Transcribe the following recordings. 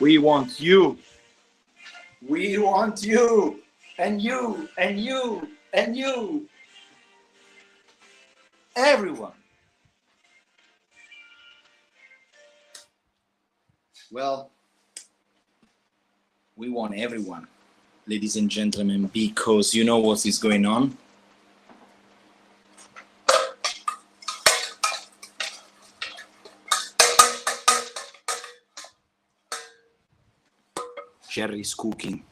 We want you. We want you. And you, and you, and you. Everyone. Well, we want everyone, ladies and gentlemen, because you know what is going on. Gerry is cooking.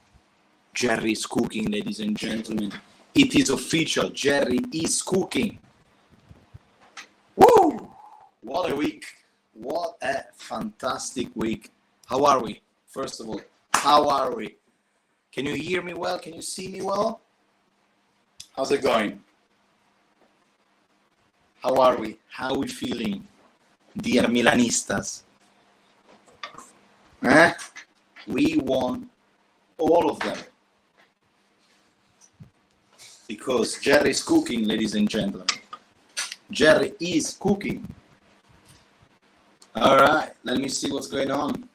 Gerry is cooking, ladies and gentlemen. It is official. Gerry is cooking. Woo! What a week. What a fantastic week. How are we? First of all, how are we? Can you hear me well? Can you see me well? How's it going? How are we? How are we feeling, dear Milanistas? We won all of them. Because Gerry is cooking, ladies and gentlemen. Gerry is cooking. All right, let me see what's going on.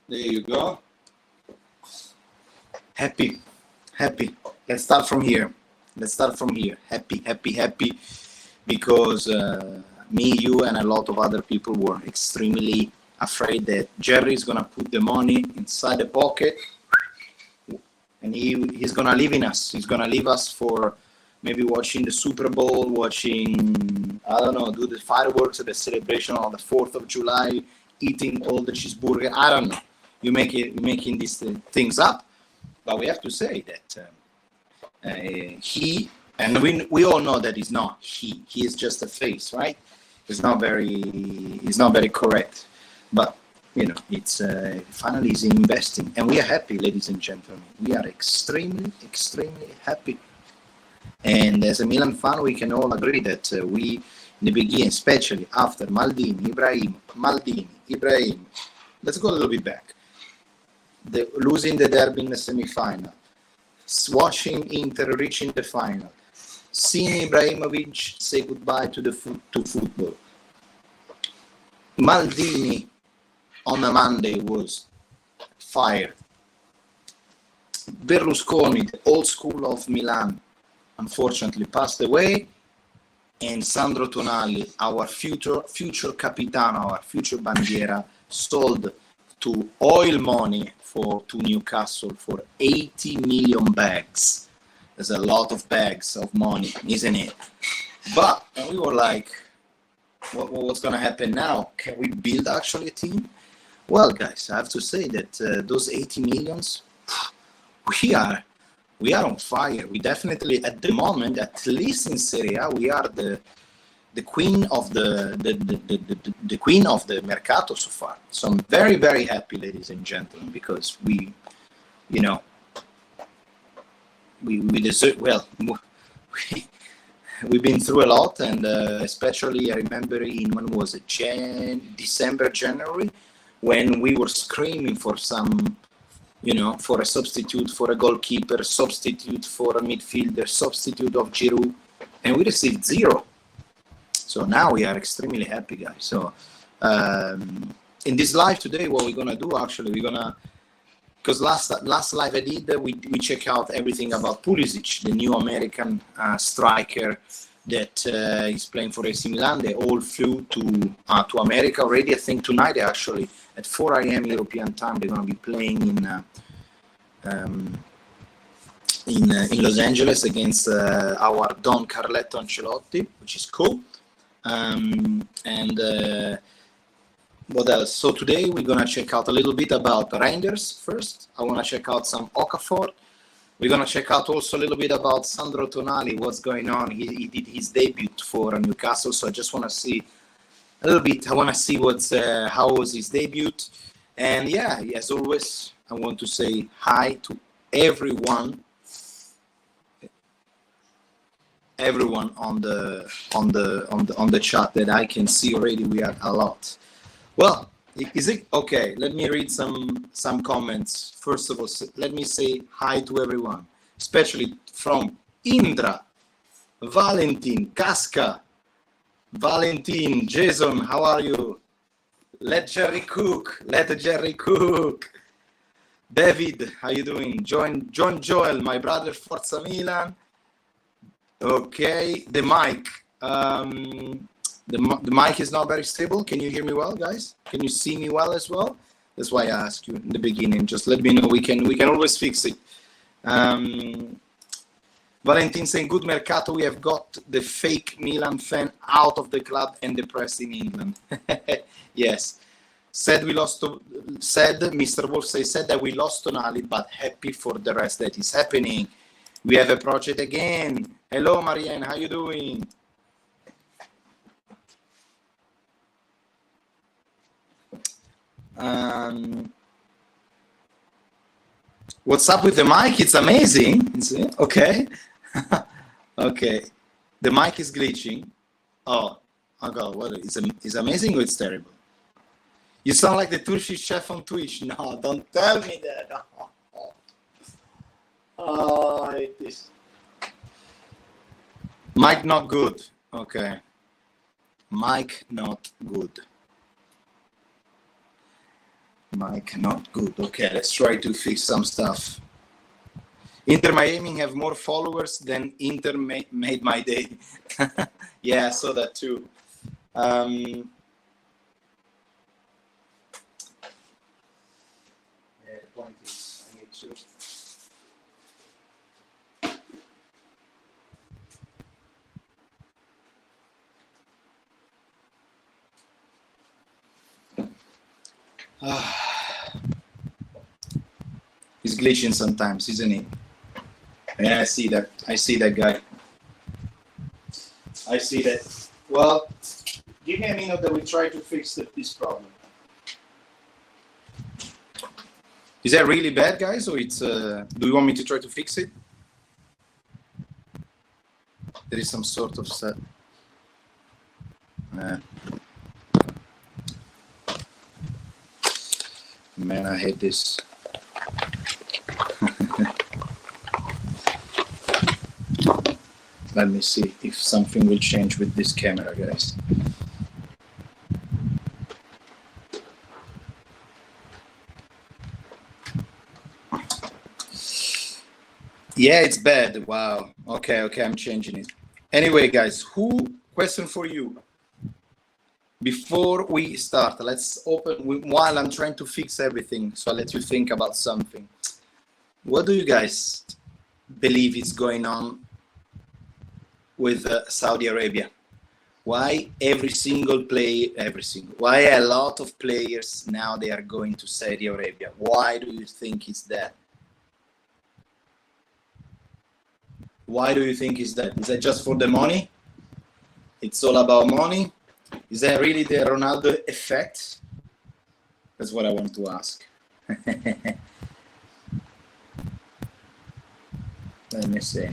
There you go. Happy. Let's start from here. Happy. Because me, you, and a lot of other people were extremely afraid that Gerry is going to put the money inside the pocket and he's going to leave us. He's going to leave us for maybe watching the Super Bowl, watching, I don't know, do the fireworks at the celebration on the 4th of July, eating all the cheeseburger. I don't know. You're making these things up. But we have to say that he, and we all know that he's not he. He is just a face, right? He's not very correct. But, you know, it's finally he's investing. And we are happy, ladies and gentlemen. We are extremely happy. And as a Milan fan, we can all agree that we, in the beginning, especially after Maldini, Ibrahim, let's go a little bit back. Losing the derby in the semi-final, watching Inter reaching the final, seeing Ibrahimovic say goodbye to football. Maldini on a Monday was fired. Berlusconi, the old school of Milan, unfortunately passed away, and Sandro Tonali, our future capitano, our future bandiera, sold to oil money to Newcastle for 80 million bags. There's a lot of bags of money, isn't it? But we were like, what's going to happen now? Can we build actually a team? Well, guys, I have to say that those 80 millions, we are on fire. We definitely, at the moment, at least in Serie A, we are the queen of the queen of the mercato so far. So I'm very happy, ladies and gentlemen, because we deserve. Well, we've been through a lot, and especially I remember when was it, December, January, when we were screaming for some, for a substitute, for a goalkeeper, substitute for a midfielder, substitute of Giroud, and we received zero. So now we are extremely happy, guys. So in this live today, what we're gonna do actually, because last live I did, we check out everything about Pulisic, the new American striker that is playing for AC Milan. They all flew to America already. I think tonight actually at 4 a.m. European time they're gonna be playing in Los Angeles against our Don Carletto Ancelotti, which is cool. What else? So today we're gonna check out a little bit about Reijnders first. I wanna check out some Okafor. We're gonna check out also a little bit about Sandro Tonali, what's going on. He did his debut for Newcastle, so I just wanna see a little bit. I wanna see how was his debut. And yeah, as always, I want to say hi to everyone on the chat that I can see already. We are a lot. Well, is it okay? Let me read some comments. First of all, let me say hi to everyone, especially from Indra, Valentin, Casca, Valentin, Jason. How are you? Let Gerry cook. Let Gerry cook. David, how you doing? John Joel, my brother, Forza Milan. Okay, the mic. The mic is not very stable. Can you hear me well, guys? Can you see me well as well? That's why I asked you in the beginning. Just let me know. We can always fix it. Valentin saying, good mercato. We have got the fake Milan fan out of the club and the press in England. Yes. Said Mr. Wolf said that we lost Tonali, but happy for the rest that is happening. We have a project again. Hello, Marianne. How you doing? What's up with the mic? It's amazing. Okay. Okay. The mic is glitching. Oh God, what is amazing or it's terrible? You sound like the Turkish chef on Twitch. No, don't tell me that. Oh, it is. Mic not good. Okay. Mic not good. Mic not good. Okay, let's try to fix some stuff. Inter Miami have more followers than Inter made my day. Yeah, I saw that too. Yeah, the point is, I need to. He's glitching sometimes, isn't he? Yeah, I see that. I see that guy. I see that. Well, give me a minute that we try to fix this problem. Is that really bad, guys, or it's? Do you want me to try to fix it? There is some sort of set. Man, I hate this. Let me see if something will change with this camera, guys. Yeah, it's bad. Wow. Okay, I'm changing it. Anyway, guys, question for you. Before we start, let's open, while I'm trying to fix everything, so I'll let you think about something. What do you guys believe is going on with Saudi Arabia? Why why a lot of players now they are going to Saudi Arabia? Why do you think it's that? Why do you think it's that? Is that just for the money? It's all about money? Is that really the Ronaldo effect? That's what I want to ask. Let me see.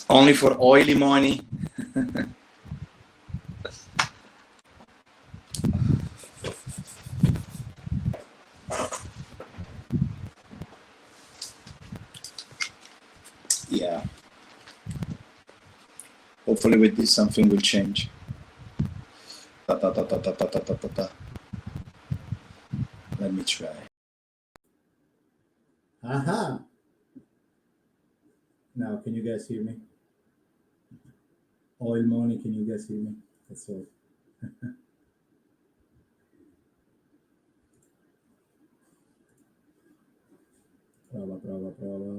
Only for oily money? Yeah. Hopefully with this something will change. Let me try. Aha! Now, can you guys hear me? Oil money, can you guys hear me? That's all. Prova.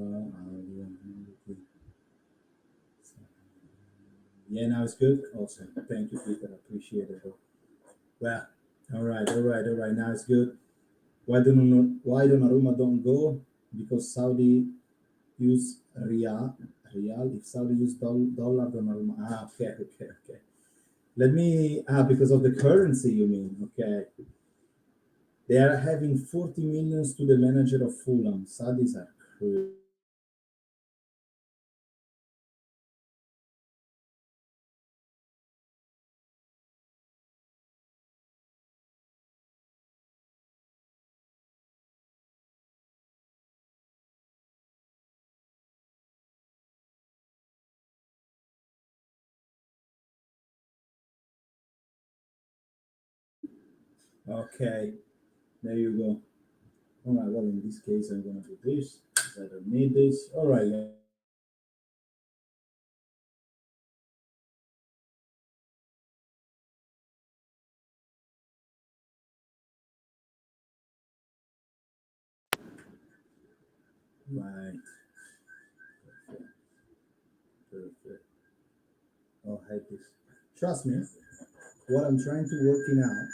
Yeah, now it's good. Awesome. Thank you, Peter. I appreciate it. Well, all right. Now it's good. Why Donnarumma don't go? Because Saudi use Riyal. If Saudi use dollar, Donnarumma. Okay. Let me. Because of the currency, you mean? Okay. They are having 40 millions to the manager of Fulham. Saudis are crazy. Okay, there you go. All right, well, in this case, I'm going to do this. 'Cause I don't need this. All right, guys, let's start. Right, perfect. Oh, I hate this. Trust me, what I'm trying to work in out.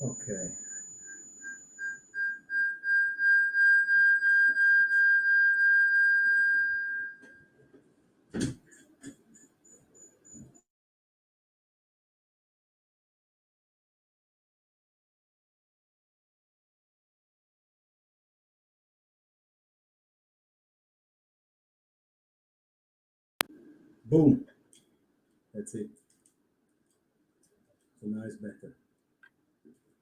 Okay, boom. That's it. So now it's better.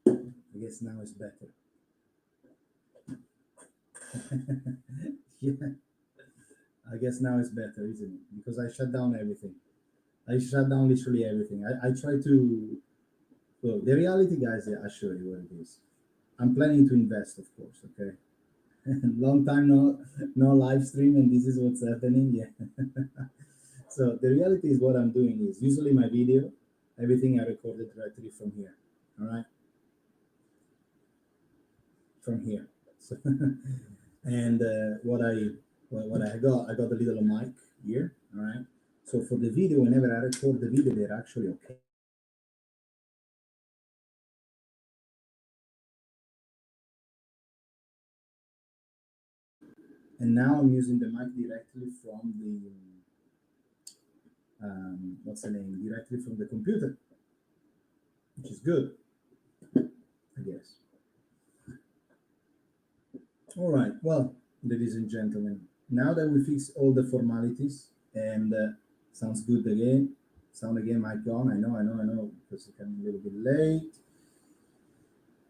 I guess now it's better. Yeah, I guess now it's better, isn't it? Because I shut down everything. I shut down literally everything. I try to. Well, the reality, guys, yeah, I'll show you what it is. I'm planning to invest, of course. Okay, long time no live stream, and this is what's happening. Yeah. So the reality is what I'm doing is usually my video, everything I recorded directly from here. All right, from here. So, and what I got a little mic here. All right. So for the video, whenever I record the video, they're actually okay. And now I'm using the mic directly from the what's the name? Directly from the computer, which is good, I guess. All right. Well, ladies and gentlemen, now that we fix all the formalities and sounds good again, sound again mic on. I know, because it's coming a little bit late.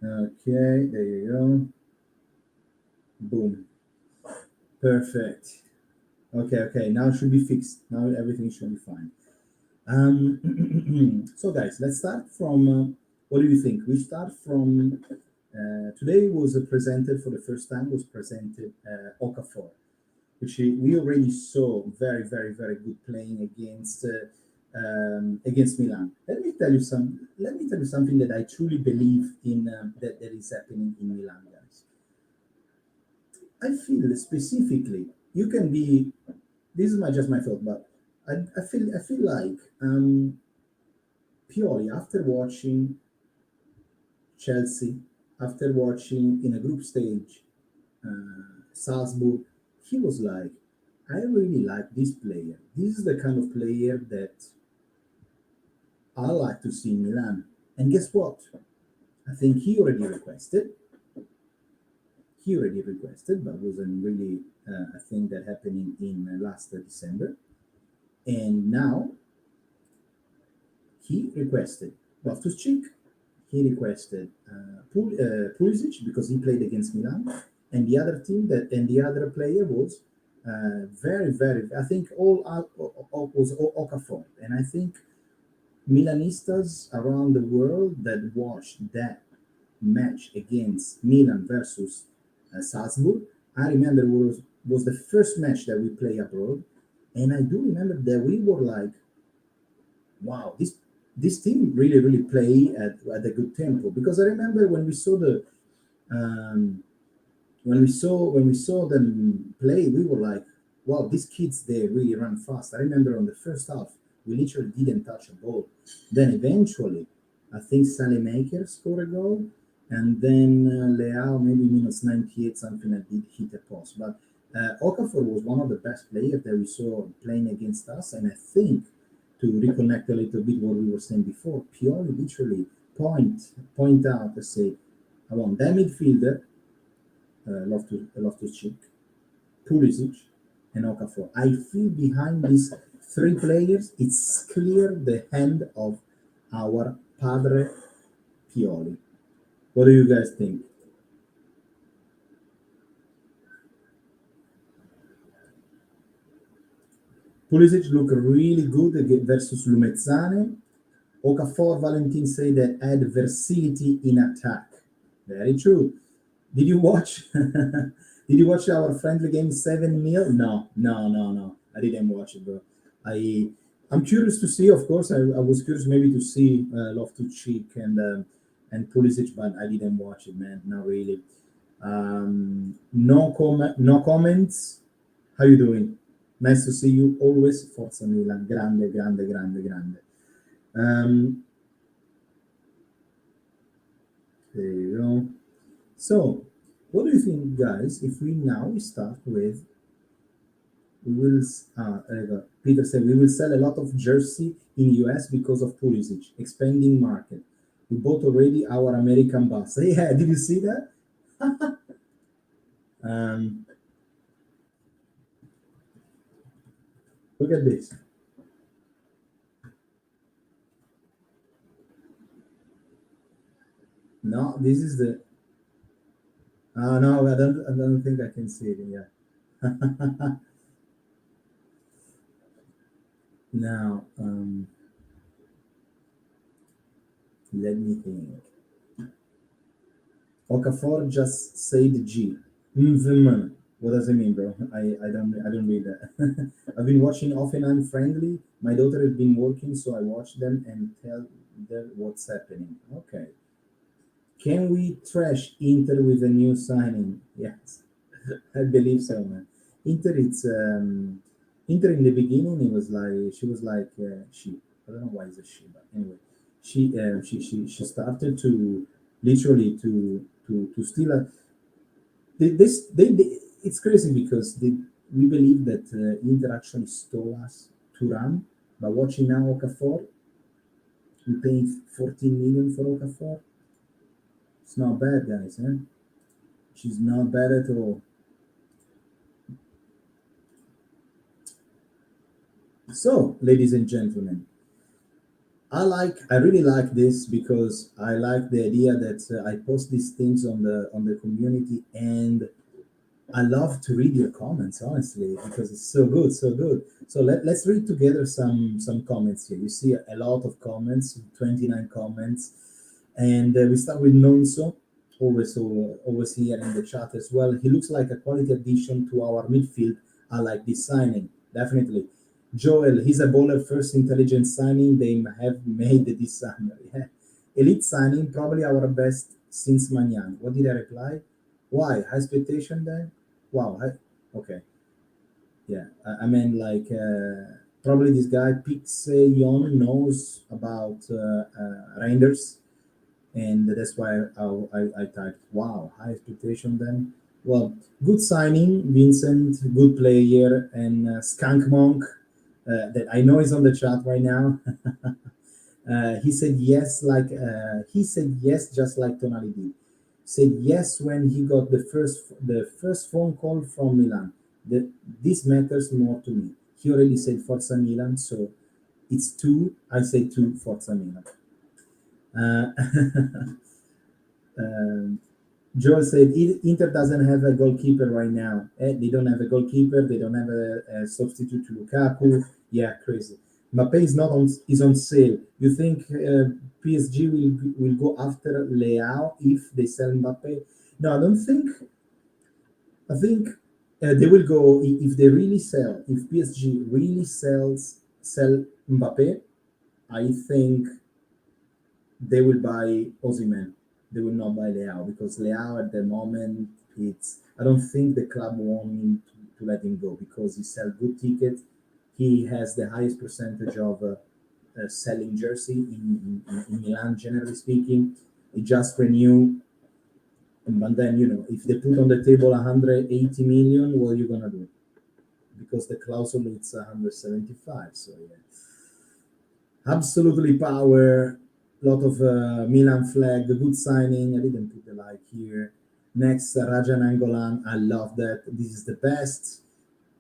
Okay, there you go. Boom. Perfect. Okay, okay. Now it should be fixed. Now everything should be fine. So guys, let's start from. What do you think? We start from today was presented for the first time. Was presented Okafor, which we already saw very good playing against Milan. Let me tell you something that I truly believe in that is happening in Milan, guys. I feel specifically you can be. This is just my thought, but I feel like purely after watching Chelsea, after watching in a group stage Salzburg, he was like, I really like this player. This is the kind of player that I like to see in Milan. And guess what? I think he already requested. He already requested, but wasn't really a thing that happened in last December. And now he requested Loftus-Cheek. He requested Pulisic because he played against Milan, and the other player was very. I think all was Okafor, and I think Milanistas around the world that watched that match against Milan versus Salzburg. I remember was the first match that we play abroad, and I do remember that we were like, wow, this team really play at a good tempo, because I remember when we saw the when we saw them play, we were like, wow, these kids, they really run fast. I remember on the first half we literally didn't touch a ball. Then eventually I think Salemaker scored a goal, and then Leao maybe minus 98 something that did hit a post. But Okafor was one of the best players that we saw playing against us, and I think to reconnect a little bit what we were saying before, Pioli literally point out and say, I want that midfielder, Loftus-Cheek, Pulisic, and Okafor. I feel behind these three players, it's clear the hand of our Padre Pioli. What do you guys think? Pulisic looked really good versus Lumezzane. Okafor, Valentin say that add versatility in attack. Very true. Did you watch? Did you watch our friendly game 7-0? No. I didn't watch it, bro. I'm curious to see. Of course, I was curious maybe to see Loftus-Cheek and Pulisic, but I didn't watch it, man. Not really. No comments. How you doing? Nice to see you always. Forza Milan. Grande. There you go. So, what do you think, guys? If we start with, Peter said we will sell a lot of jersey in US because of Pulisic, expanding market. We bought already our American bus. Yeah, did you see that? Look at this. No, this is the. No, I don't think I can see it. Yeah. Now, let me think. Okafor just said G. What does it mean, bro? I don't read that. I've been watching Offenheim friendly. My daughter has been working, so I watch them and tell them what's happening. Okay. Can we trash Inter with a new signing? Yes, I believe so, man. Inter, it's Inter in the beginning. It was like she was like she. I don't know why it's a she, but anyway, she started to literally to steal a. It's crazy because we believe that Inter actually stole us to run. But watching now Okafor, we paying 14 million for Okafor. It's not bad, guys, huh? She's not bad at all. So, ladies and gentlemen, I really like this because I like the idea that I post these things on the community, and I love to read your comments, honestly, because it's so good, so good. So let's read together some comments here. You see a lot of comments, 29 comments, and we start with Nonso, always here in the chat as well. He looks like a quality addition to our midfield. I like this signing, definitely. Joel, he's a baller, first intelligent signing they have made this summer. Yeah. Elite signing, probably our best since Magnan. What did I reply? Why? High expectation then? Wow. Okay. Yeah. I mean, like, probably this guy, Pixe knows about Reijnders. And that's why I typed, wow, high expectation then. Well, good signing, Vincent, good player, and Skunk Monk, that I know is on the chat right now. He said yes, just like Tonali did. Said yes when he got the first phone call from Milan. This matters more to me. He already said Forza Milan, so it's 2. I say 2 Forza Milan. Joel said Inter doesn't have a goalkeeper right now. They don't have a goalkeeper. They don't have a substitute to Lukaku. Yeah, crazy. Mbappe is on sale. You think PSG will go after Leao if they sell Mbappe? No, I don't think. I think they will go if they really sell. If PSG really sell Mbappe, I think they will buy Osimhen. They will not buy Leao because Leao at the moment, I don't think the club want him to let him go because he sells good tickets. He has the highest percentage of selling jersey in Milan, generally speaking. He just renewed, but then if they put on the table 180 million, what are you gonna do? Because the clausel is 175. So yeah. Absolutely power. Lot of Milan flag. Good signing. I didn't put the like here. Next, Rajan Angolan. I love that. This is the best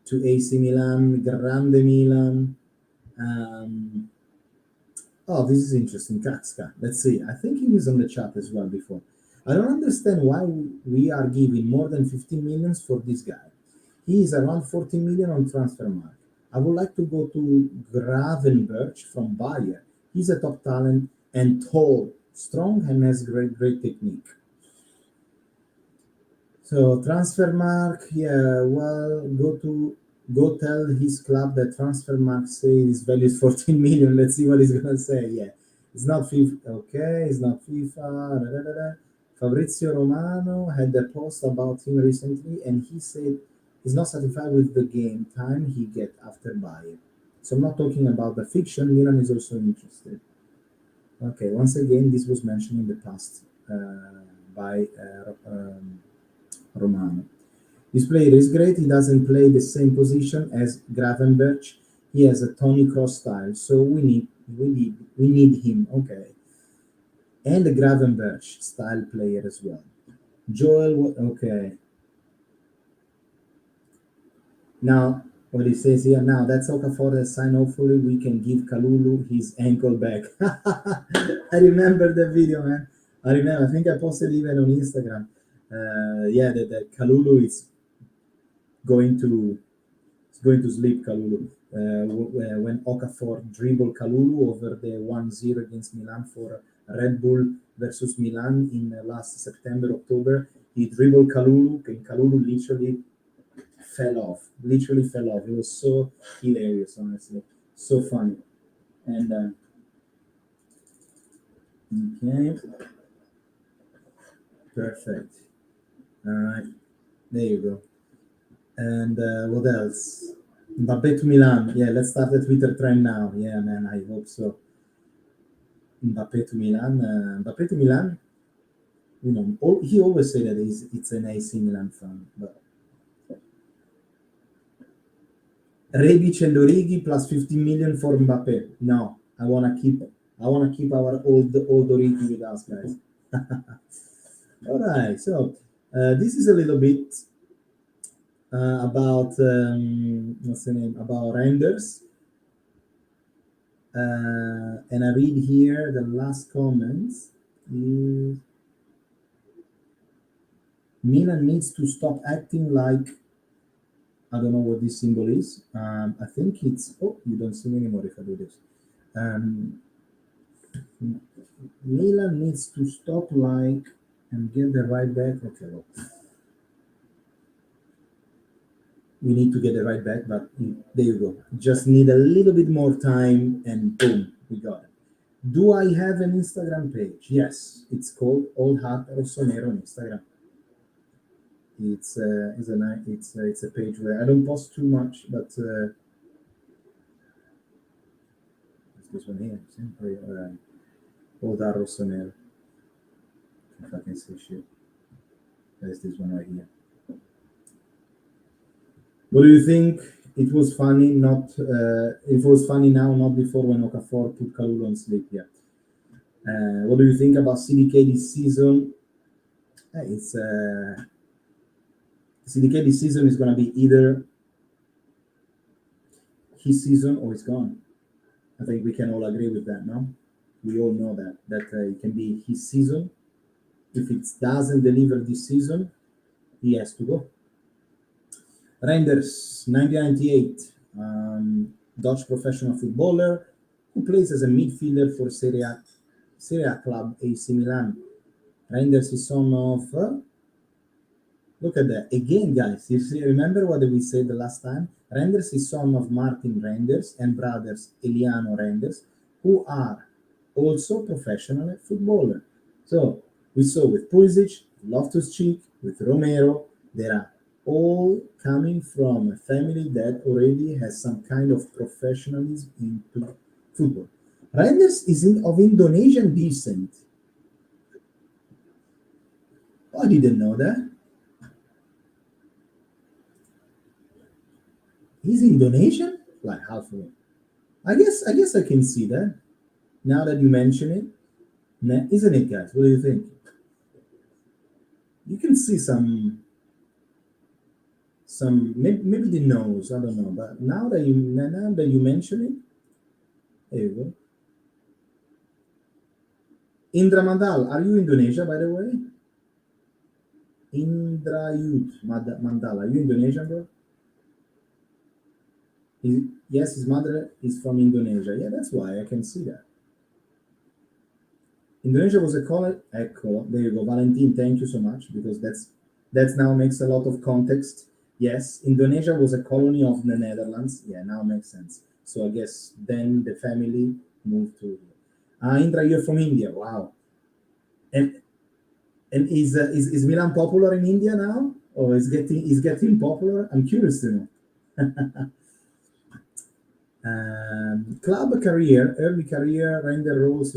to AC Milan. Grande Milan. Um, oh, this is interesting. Katska. Let's see. I think he was on the chat as well before. I don't understand why we are giving more than 15 millions for this guy. He is around 14 million on transfer mark. I would like to go to Gravenberch from Bayer. He's a top talent and tall, strong, and has great technique. So transfer mark, yeah. Well, go tell his club that transfer mark say his value is 14 million. Let's see what he's gonna say. Yeah, it's not FIFA. Okay, it's not FIFA. Da, da, da, da. Fabrizio Romano had a post about him recently, and he said he's not satisfied with the game time he get after buying. So I'm not talking about the fiction. Milan is also interested. Okay, once again, this was mentioned in the past by Romano. This player is great. He doesn't play the same position as Gravenberch. He has a Tony Cross style, so we need him. Okay, and a Gravenberch style player as well. Joel, okay. Now, what he says here, now that's Okafor that sign. Hopefully, we can give Kalulu his ankle back. I remember the video, man. I remember. I think I posted even on Instagram. Yeah, that Kalulu is going to sleep Kalulu. When Okafor dribbled Kalulu over the 1-0 against Milan for Red Bull versus Milan in last September, October, he dribbled Kalulu, and Kalulu literally fell off. It was so hilarious, honestly, so funny. And okay, perfect. All right, there you go. And what else? Mbappe to Milan. Yeah, let's start the Twitter trend now. Yeah, man, I hope so. Mbappe to Milan. Mbappe to Milan. You know, he always said that it's an AC Milan fan. But Rebic and Origi plus 15 million for Mbappe. No, I wanna keep our old Origi with us, guys. All right, so this is a little bit about what's the name about Reijnders. And I read here the last comments. Milan needs to stop acting like I don't know what this symbol is. I think it's you don't see me anymore if I do this. Um, Milan needs to stop like and get the right back. Okay, well, we need to get the right back, but there you go. Just need a little bit more time, and boom, we got it. Do I have an Instagram page? Yes, it's called Old Heart Rossonero on Instagram. It's a page where I don't post too much, but this one here, simply Old Heart Rossonero. If I can see shit, there's this one right here. What do you think? It was funny, not. It was funny now, not before when Okafor put Kalulu on sleep. Yeah. What do you think about CDK this season? It's CDK this season is gonna be either his season or it's gone. I think we can all agree with that, no? We all know that it can be his season. If it doesn't deliver this season, he has to go. Reijnders, 1998, Dutch professional footballer who plays as a midfielder for Serie A club AC Milan. Reijnders is son of. Look at that again, guys. You see, remember what we said the last time? Reijnders is son of Martin Reijnders and brothers Eliano Reijnders, who are also professional footballer. So we saw with Pulisic, Loftus-Cheek, with Romero, they are all coming from a family that already has some kind of professionalism into football. Reijnders is of Indonesian descent. I didn't know that. He's Indonesian? Like halfway. I guess I can see that. Now that you mention it, isn't it, guys? What do you think? You can see some maybe the nose. I don't know, but now that you mention it, there you go. Indra Mandal, are you Indonesia, by the way? Mandal, are you Indonesian, bro? Yes, his mother is from Indonesia. Yeah, that's why I can see that. Indonesia was a colony. Ecco, there you go, Valentin. Thank you so much, because that's now makes a lot of context. Yes, Indonesia was a colony of the Netherlands. Yeah, now makes sense. So I guess then the family moved to. Indra, you're from India. Wow. And is Milan popular in India now, or is getting popular? I'm curious to know. Club career, early career, Reijnders roles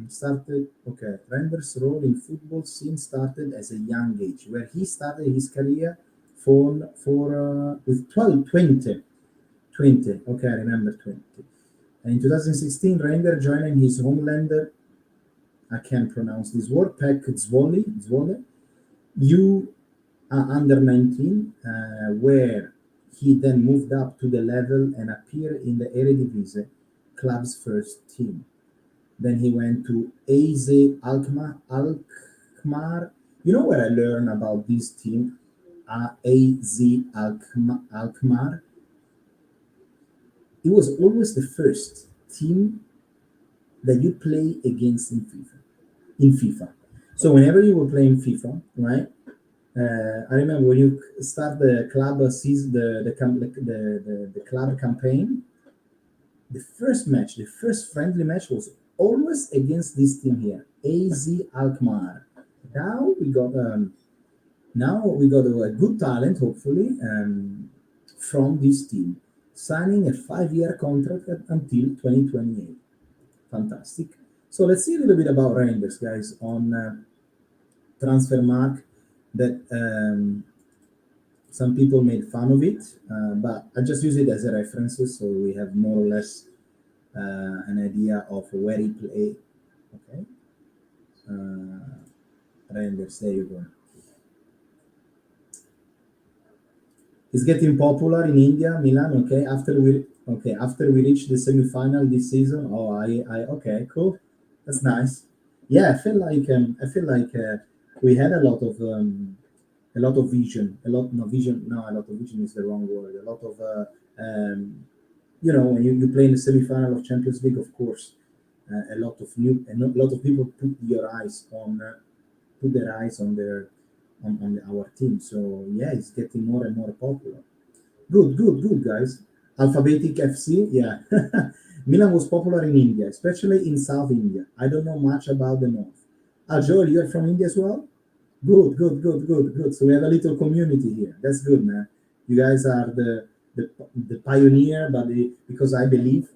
started. Okay, Reijnders' role in football scene started as a young age, where he started his career for with 12, 20, 20. Okay, I remember 20. And in 2016, Reijnders joined his homeland. I can't pronounce this word. Pek Zwolle, U under 19, where he then moved up to the level and appeared in the Eredivisie club's first team. Then he went to AZ Alkmaar. You know where I learned about this team? AZ Alkmaar. It was always the first team that you play against in FIFA. So whenever you were playing FIFA, right? I remember when you start the club season, the club campaign. The first match, the first friendly match was always against this team here, AZ Alkmaar. Now we got a good talent, hopefully, from this team, signing a 5-year contract until 2028. Fantastic. So let's see a little bit about Reijnders, guys, on Transfermarkt. That some people made fun of it, but I just use it as a reference, so we have more or less an idea of where he played. Okay, Reijnders, there you go. He's getting popular in India, Milan. Okay, after we reach the semi-final this season. Oh, okay, cool. That's nice. Yeah, I feel like we had a lot of vision. A lot of vision is the wrong word. A lot of when you play in the semi-final of Champions League, of course, a lot of people put their eyes on our team. So yeah, it's getting more and more popular. Good, guys. Alphabetic FC, yeah. Milan was popular in India, especially in South India. I don't know much about the North. Joel, you're from India as well? Good. So we have a little community here. That's good, man. You guys are the pioneer, but because I believe,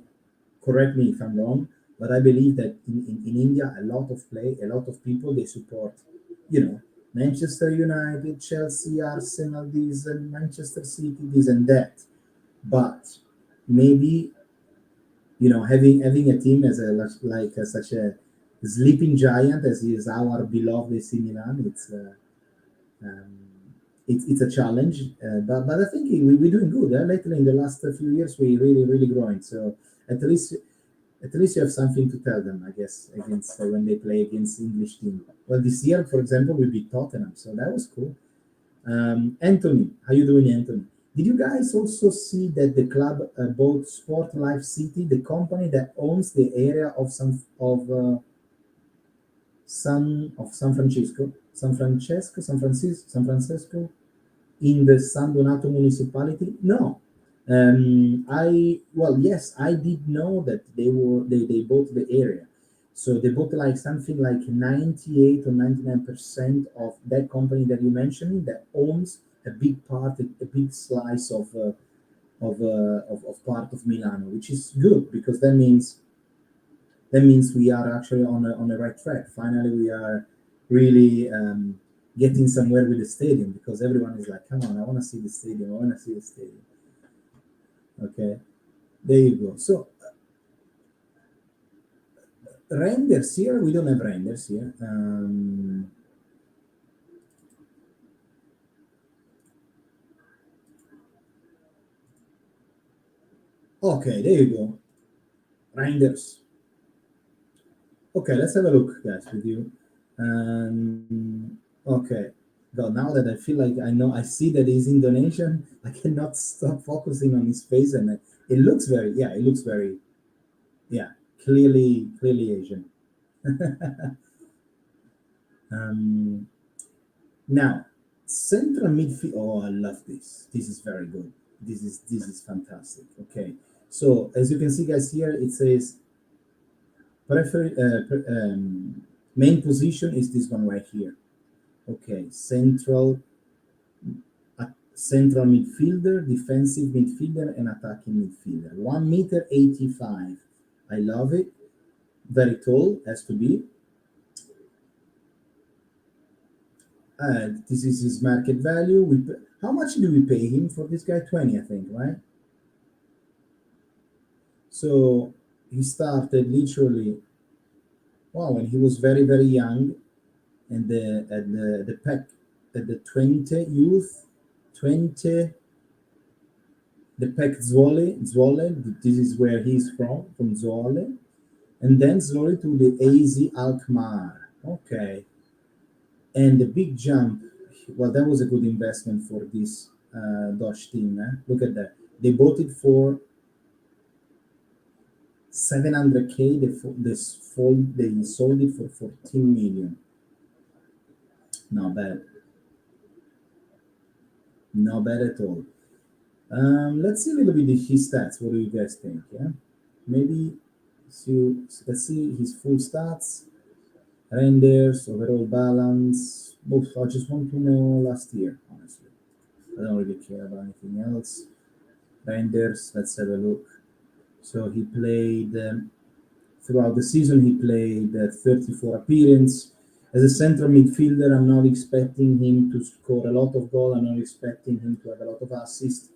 correct me if I'm wrong, but I believe that in India, a lot of people, they support, Manchester United, Chelsea, Arsenal, this, and Manchester City, this and that. But maybe, having a team as such a sleeping giant as is our beloved AC Milan, it's a challenge. But I think we're doing good. Lately, in the last few years, we really growing. So at least you have something to tell them, I guess, against when they play against English team. Well, this year, for example, we beat Tottenham, so that was cool. Anthony, how you doing, Anthony? Did you guys also see that the club bought Sport Life City, the company that owns the area of San Francisco, in the San Donato municipality? No. Yes, I did know that they bought the area. So they bought like something like 98 or 99% of that company that you mentioned that owns a big part, a big slice of part of Milano, which is good because that means we are actually on the right track. Finally, we are really getting somewhere with the stadium, because everyone is like, come on, I want to see the stadium. Okay, there you go. So Reijnders here, we don't have Reijnders here. Okay, there you go. Reijnders. Okay, let's have a look, guys, with you. Okay. God, now that I feel like I see that he's Indonesian, I cannot stop focusing on his face, and it looks very, yeah, it looks very, yeah, clearly Asian. um, Now, central midfield. Oh, I love this. This is very good. This is fantastic. Okay, so as you can see, guys, here it says main position is this one right here. Okay, central midfielder, defensive midfielder, and attacking midfielder. 1 meter 85. I love it. Very tall, has to be. This is his market value. How much do we pay him for this guy? 20, I think, right? So he started literally, wow, when he was very young, and the pack at the 20 youth, 20, the pack Zwolle. This is where he's from Zwolle, and then slowly to the AZ Alkmaar. Okay, and the big jump. Well, that was a good investment for this Dutch team. Look at that. They bought it for 700K. They sold it for 14 million. Not bad. Not bad at all. Let's see a little bit of his stats. What do you guys think? Yeah, maybe. So let's see his full stats. Reijnders, overall balance. Both. I just want to know last year, honestly. I don't really care about anything else. Reijnders, let's have a look. So he played throughout the season. He played 34 appearances. As a central midfielder, I'm not expecting him to score a lot of goals. I'm not expecting him to have a lot of assists.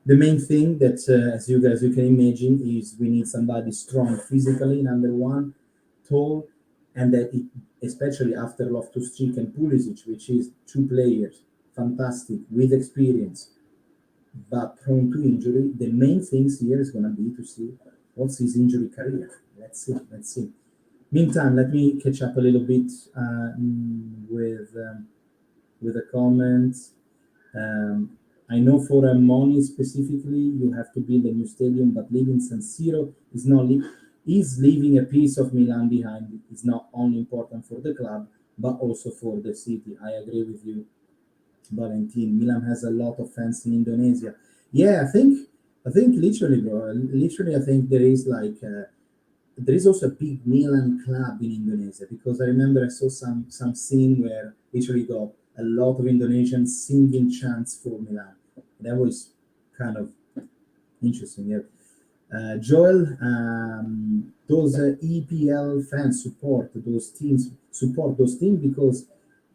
The main thing that, as you guys you can imagine, is we need somebody strong physically, number one, tall, and that especially after Loftus-Cheek and Pulisic, which is two players, fantastic with experience, but prone to injury. The main things here is going to be to see what's his injury career. Let's see. Meantime, let me catch up a little bit with the comments. I know for Moni specifically, you have to build a new stadium, but leaving San Siro is leaving a piece of Milan behind. It's not only important for the club, but also for the city. I agree with you, Valentin. Milan has a lot of fans in Indonesia. Yeah, I think literally, bro. Literally, I think there is there is also a big Milan club in Indonesia, because I remember I saw some scene where literally got a lot of Indonesians singing chants for Milan. That was kind of interesting. Yeah. Joel, those EPL fans support those teams because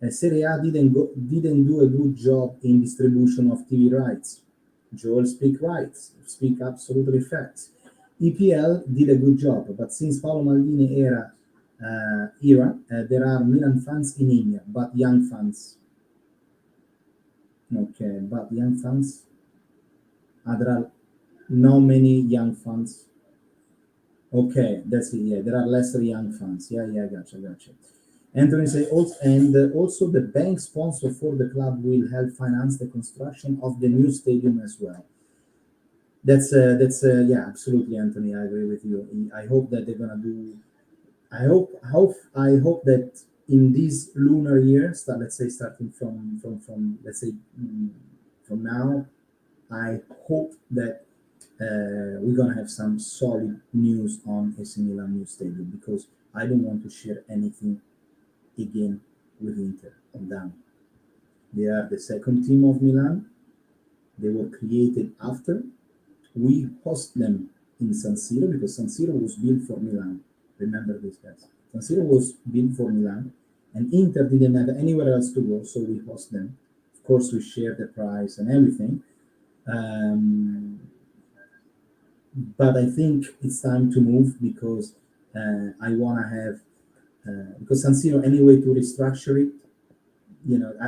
Serie A didn't do a good job in distribution of TV rights. Joel speak absolutely facts. EPL did a good job, but since Paolo Maldini era, there are Milan fans in India, but young fans. Okay, but young fans. There are not many young fans. Okay, that's it. Yeah, there are lesser young fans. Yeah, gotcha. Anthony say also, and also the bank sponsor for the club will help finance the construction of the new stadium as well. That's yeah, absolutely, Anthony. I agree with you. I hope that they're gonna do. I hope that in this lunar year, let's say starting from let's say from now, I hope that we're gonna have some solid news on AC Milan new stadium, because I don't want to share anything again with Inter. I'm down. They are the second team of Milan. They were created after. We host them in San Siro because San Siro was built for Milan. Remember this, guys. San Siro was built for Milan, and Inter didn't have anywhere else to go, so we host them. Of course, we share the price and everything. But I think it's time to move, because I want to have because San Siro anyway to restructure it.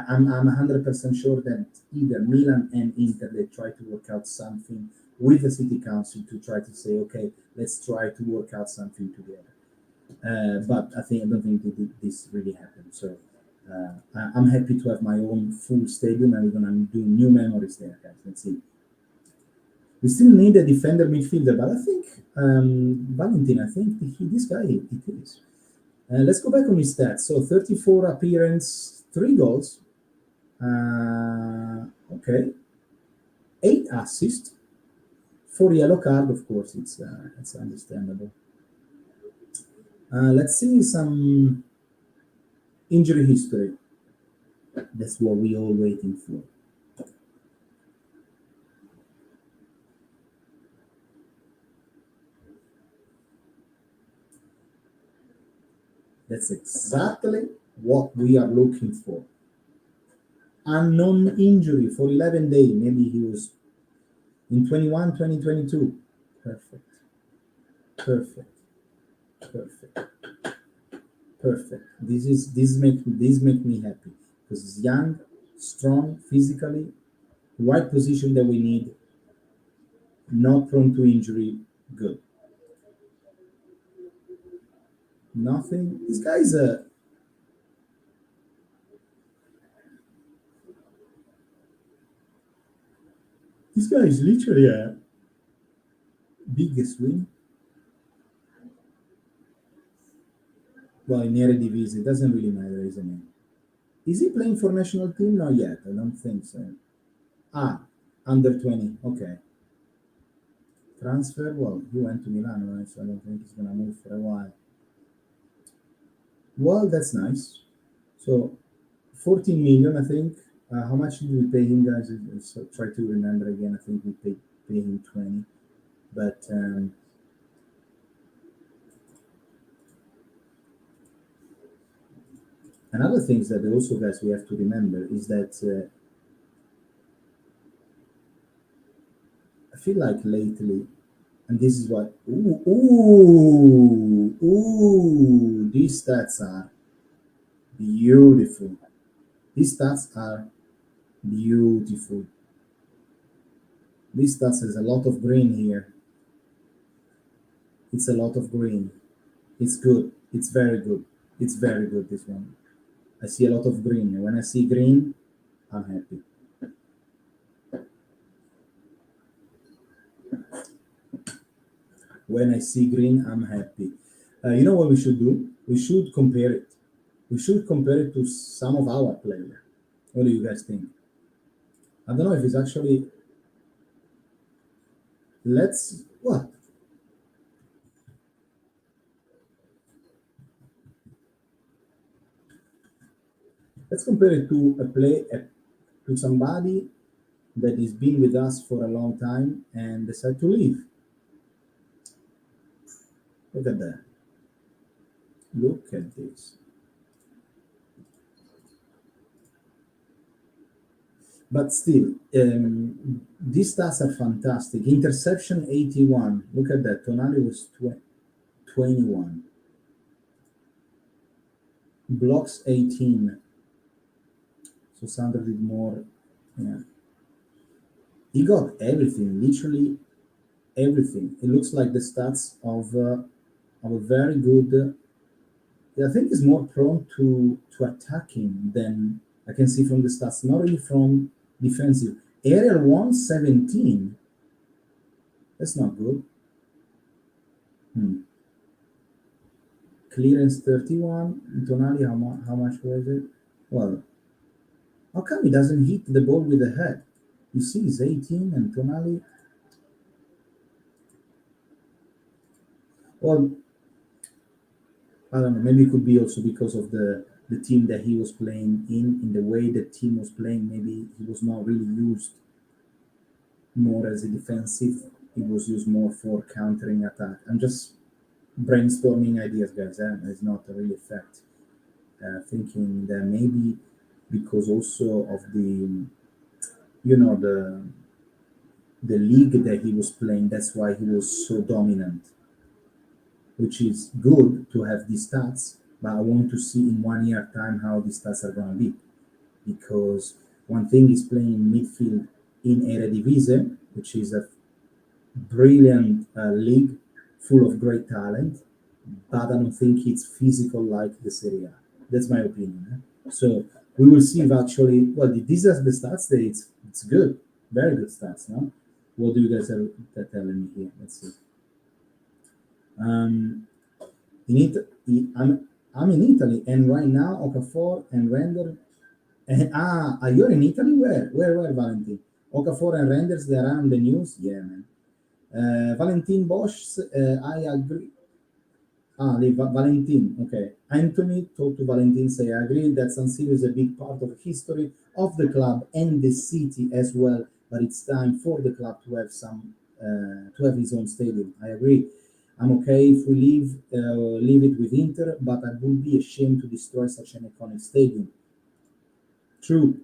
I'm 100% sure that either Milan and Inter they try to work out something with the city council to try to say, okay, let's try to work out something together. But I don't think this really happened. So I'm happy to have my own full stadium, and we're gonna do new memories there, guys. Let's see. We still need a defender midfielder, but I think Valentin. I think this guy it is. Let's go back on his stats. So 34 appearance, 3 goals. Okay, 8 assists, 4 yellow card. Of course, it's understandable. Let's see some injury history. That's what we all waiting for. That's exactly what we are looking for. Unknown injury for 11 days. Maybe he was in 21, 2022. Perfect. This make me happy because he's young, strong, physically, right position that we need, not prone to injury. Good. Nothing. This guy is literally a biggest win. Well, in Eredivisie, it doesn't really matter, isn't it? Is he playing for national team? Not yet. I don't think so. Under 20. Okay. Transfer. Well, he went to Milan, right? So I don't think he's gonna move for a while. Well, that's nice. So 14 million, I think. How much did we pay him, guys? So try to remember again. I think we pay him 20. But another thing that also, guys, we have to remember is that I feel like lately, and this is what these stats are beautiful. These stats are beautiful. These stats has a lot of green here. It's a lot of green. It's good. It's very good. It's very good, this one. I see a lot of green. And when I see green, I'm happy. When I see green, I'm happy. You know what we should do? We should compare it. We should compare it to some of our players. What do you guys think? I don't know if it's actually. Let's what? Let's compare it to to somebody that has been with us for a long time and decided to leave. Look at that. Look at this. But still, these stats are fantastic. Interception 81. Look at that. Tonali was 21. Blocks 18. So Sandro did more. Yeah. He got everything, literally everything. It looks like the stats of a very good. I think he's more prone to attacking than I can see from the stats, not really from defensive. Aerial 117. That's not good. Clearance 31. Tonali, how much was it? Well, how come he doesn't hit the ball with the head? You see, he's 18 and Tonali. Well, I don't know. Maybe it could be also because of the team that he was playing in the way the team was playing. Maybe he was not really used more as a defensive. He was used more for countering attack. I'm just brainstorming ideas, guys. It's not a really fact. Thinking that maybe because also of the league that he was playing, that's why he was so dominant. which is good to have these stats. But I want to see in 1 year time how these stats are going to be, because one thing is playing midfield in Eredivisie, which is a brilliant league full of great talent, but I don't think it's physical like the Serie A. That's my opinion. So we will see if actually, well, these are the stats that it's good, very good stats. No, what do you guys are telling me here? Let's see. In Italy, I'm in Italy, and right now Okafor and Render. You're in Italy? Where, Valentin? Okafor and Reijnders, they are on the news. Yeah, man. Valentin Bosch, I agree. Valentin, okay. Anthony talked to Valentin, say, I agree that San Siro is a big part of the history of the club and the city as well, but it's time for the club to have to have his own stadium. I agree. I'm okay if we leave it with Inter, but I would be ashamed to destroy such an iconic stadium. True.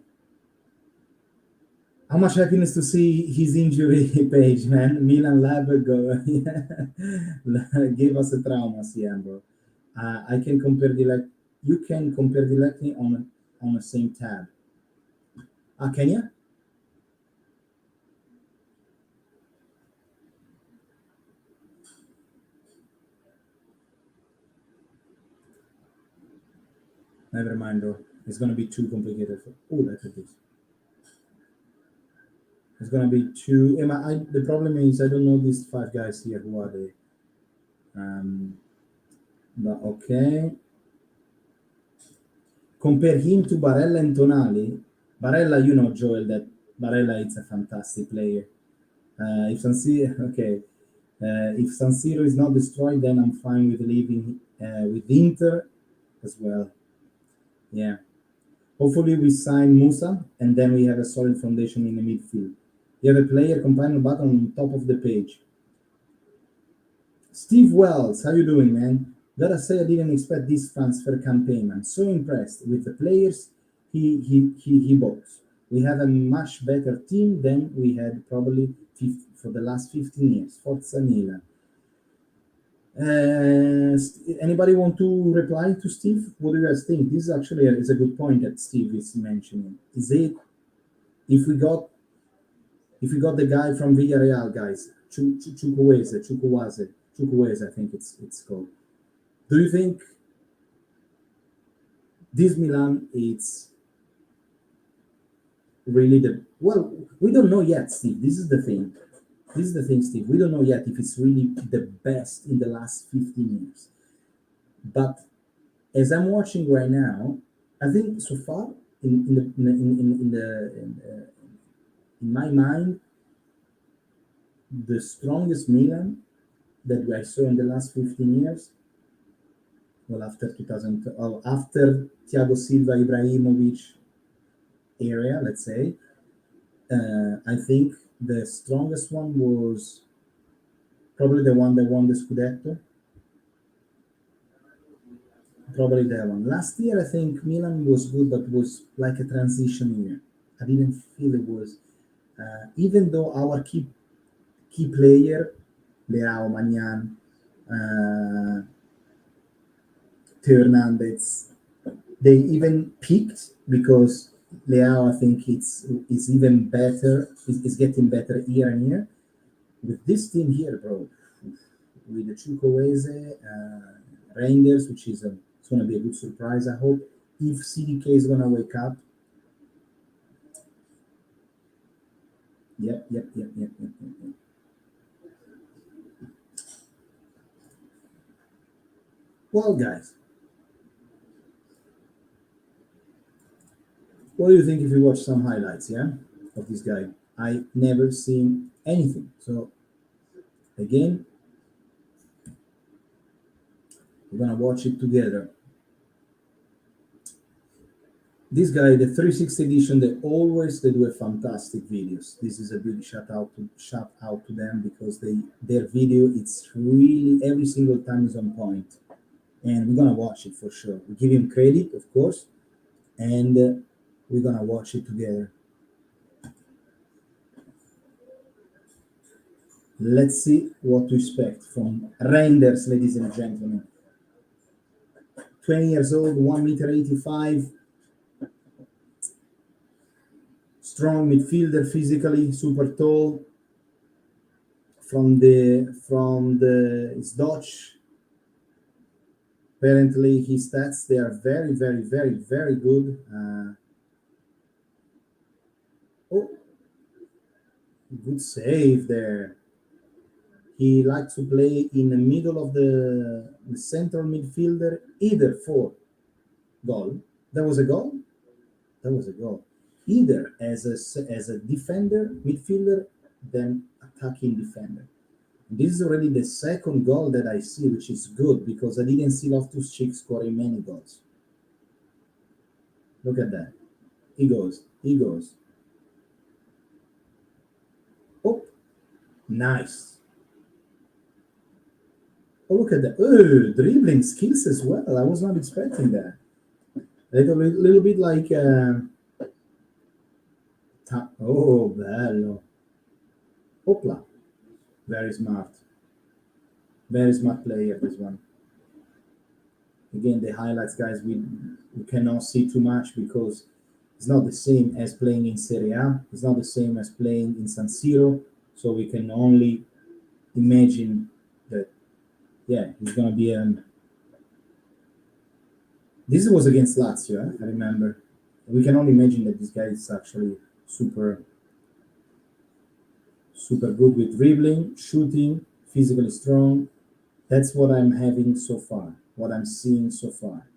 How much happiness to see his injury page, man. Milan Lab go gave us a trauma, bro. I can compare you can compare directly on the same tab. Can you? Never mind, bro. It's gonna be too complicated. Oh, look at this. It's gonna be too. The problem is I don't know these five guys here. Who are they? But okay. Compare him to Barella and Tonali. Barella, you know, Joel, that Barella is a fantastic player. If San Siro, okay, if San Siro is not destroyed, then I'm fine with leaving with Inter as well. Yeah. Hopefully we sign Musa, and then we have a solid foundation in the midfield. You have a player companion button on top of the page. Steve Wells, how you doing, man? Gotta say, I didn't expect this transfer campaign. I'm so impressed with the players he bought. We have a much better team than we had probably for the last 15 years. Forza Milan. Anybody want to reply to Steve? What do you guys think? This is actually is a good point that Steve is mentioning. Is it if we got the guy from Villarreal, guys, chukuwueze, I think it's called. Do you think this Milan it's really we don't know yet, Steve. This is the thing, Steve. We don't know yet if it's really the best in the last 15 years. But as I'm watching right now, I think so far in my mind, the strongest Milan that I saw in the last 15 years, well, after 2000, after Thiago Silva, Ibrahimovic area, let's say, I think the strongest one was probably the one that won the Scudetto. Probably that one. Last year, I think Milan was good, but was like a transition year. I didn't feel it was, even though our key player, Leao, Magnan, Hernandez, they even peaked because Leao, I think is even better, is getting better year and year. With this team here, bro, with the chukuwueze, Reijnders, which is it's going to be a good surprise, I hope. If CDK is going to wake up. Yep. Well, guys, what do you think if you watch some highlights, of this guy? I never seen anything. So, again, we're going to watch it together. This guy, the 360 edition, they do a fantastic videos. This is a big shout out to them because their video, it's really every single time is on point. And we're gonna watch it for sure. We give him credit, of course, and we're gonna watch it together. Let's see what to expect from Reijnders, ladies and gentlemen. 20 years old, 1 meter 85, strong midfielder, physically super tall. From the his Dutch. Apparently, his stats, they are very, very, very, very good. Oh, good save there. He likes to play in the middle of the central midfielder, either for goal. That was a goal. That was a goal. Either as a defender, midfielder, then attacking defender. This is already the second goal that I see, which is good because I didn't see Loftus-Cheek scoring many goals. Look at that. He goes. Oh, nice. Oh, look at that. Oh, dribbling skills as well. I was not expecting that. Little bit like... oh, bello. Opla. Very smart. Very smart player, this one. Again, the highlights, guys, we cannot see too much because it's not the same as playing in Serie A. It's not the same as playing in San Siro. So we can only imagine that, yeah, he's going to be this was against Lazio, I remember. We can only imagine that this guy is actually super good with dribbling, shooting, physically strong. That's what I'm having so far, what I'm seeing so far.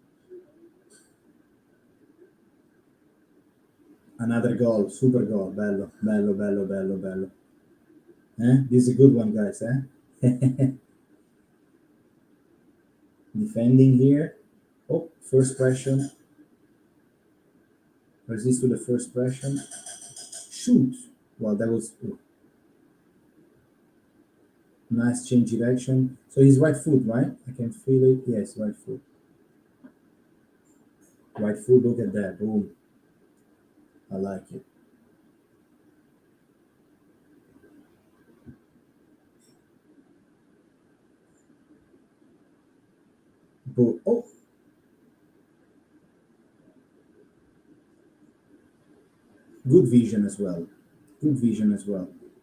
Another goal, super goal, bello. This is a good one, guys, Defending here. Oh, first pressure. Resist to the first pressure. Shoot. Well, that was nice change direction. So he's right foot, right? I can feel it. Yes, right foot. Right foot, look at that. Boom. I like it. Boom. Oh. Good vision as well.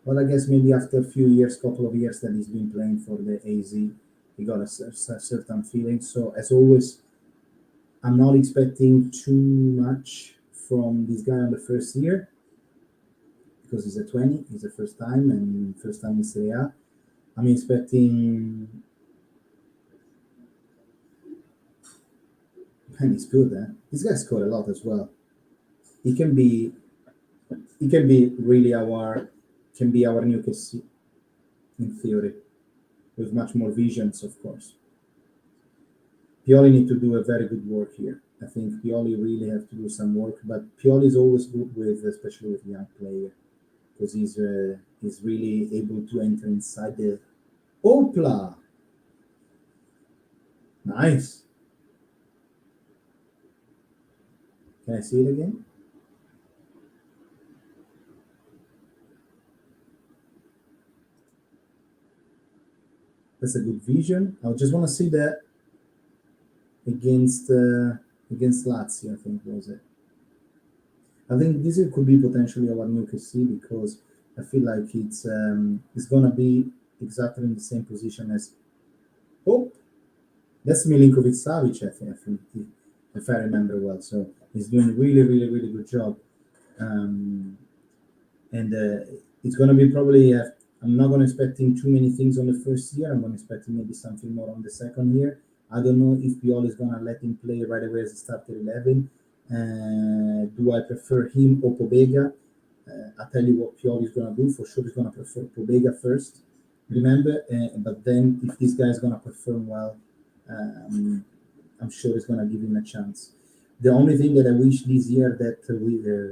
Well, I guess maybe after a few years, couple of years that he's been playing for the AZ, he got a certain feeling. So as always, I'm not expecting too much from this guy on the first year because he's a 20, he's the first time in Serie A. I'm expecting, and he's good, This guy scored a lot as well. He can be really our new Kessi in theory, with much more visions, of course. Pioli need to do a very good work here. I think Pioli really have to do some work, but Pioli is always good with, especially with young player, because he's really able to enter inside the Opla. Nice. Can I see it again? That's a good vision. I just want to see that against Lazio, I think was it. I think this could be potentially our new KC because I feel like it's gonna be exactly in the same position as that's Milinkovic Savic, I think if I remember well. So he's doing a really good job, and it's gonna be probably. I'm not gonna expecting too many things on the first year. I'm gonna expecting maybe something more on the second year. I don't know if Pioli is gonna let him play right away as a starter 11. Do I prefer him or Pobega? I'll tell you what Pioli is gonna do. For sure, he's gonna prefer Pobega first. Remember, but then if this guy is gonna perform well, I'm sure he's gonna give him a chance. The only thing that I wish this year that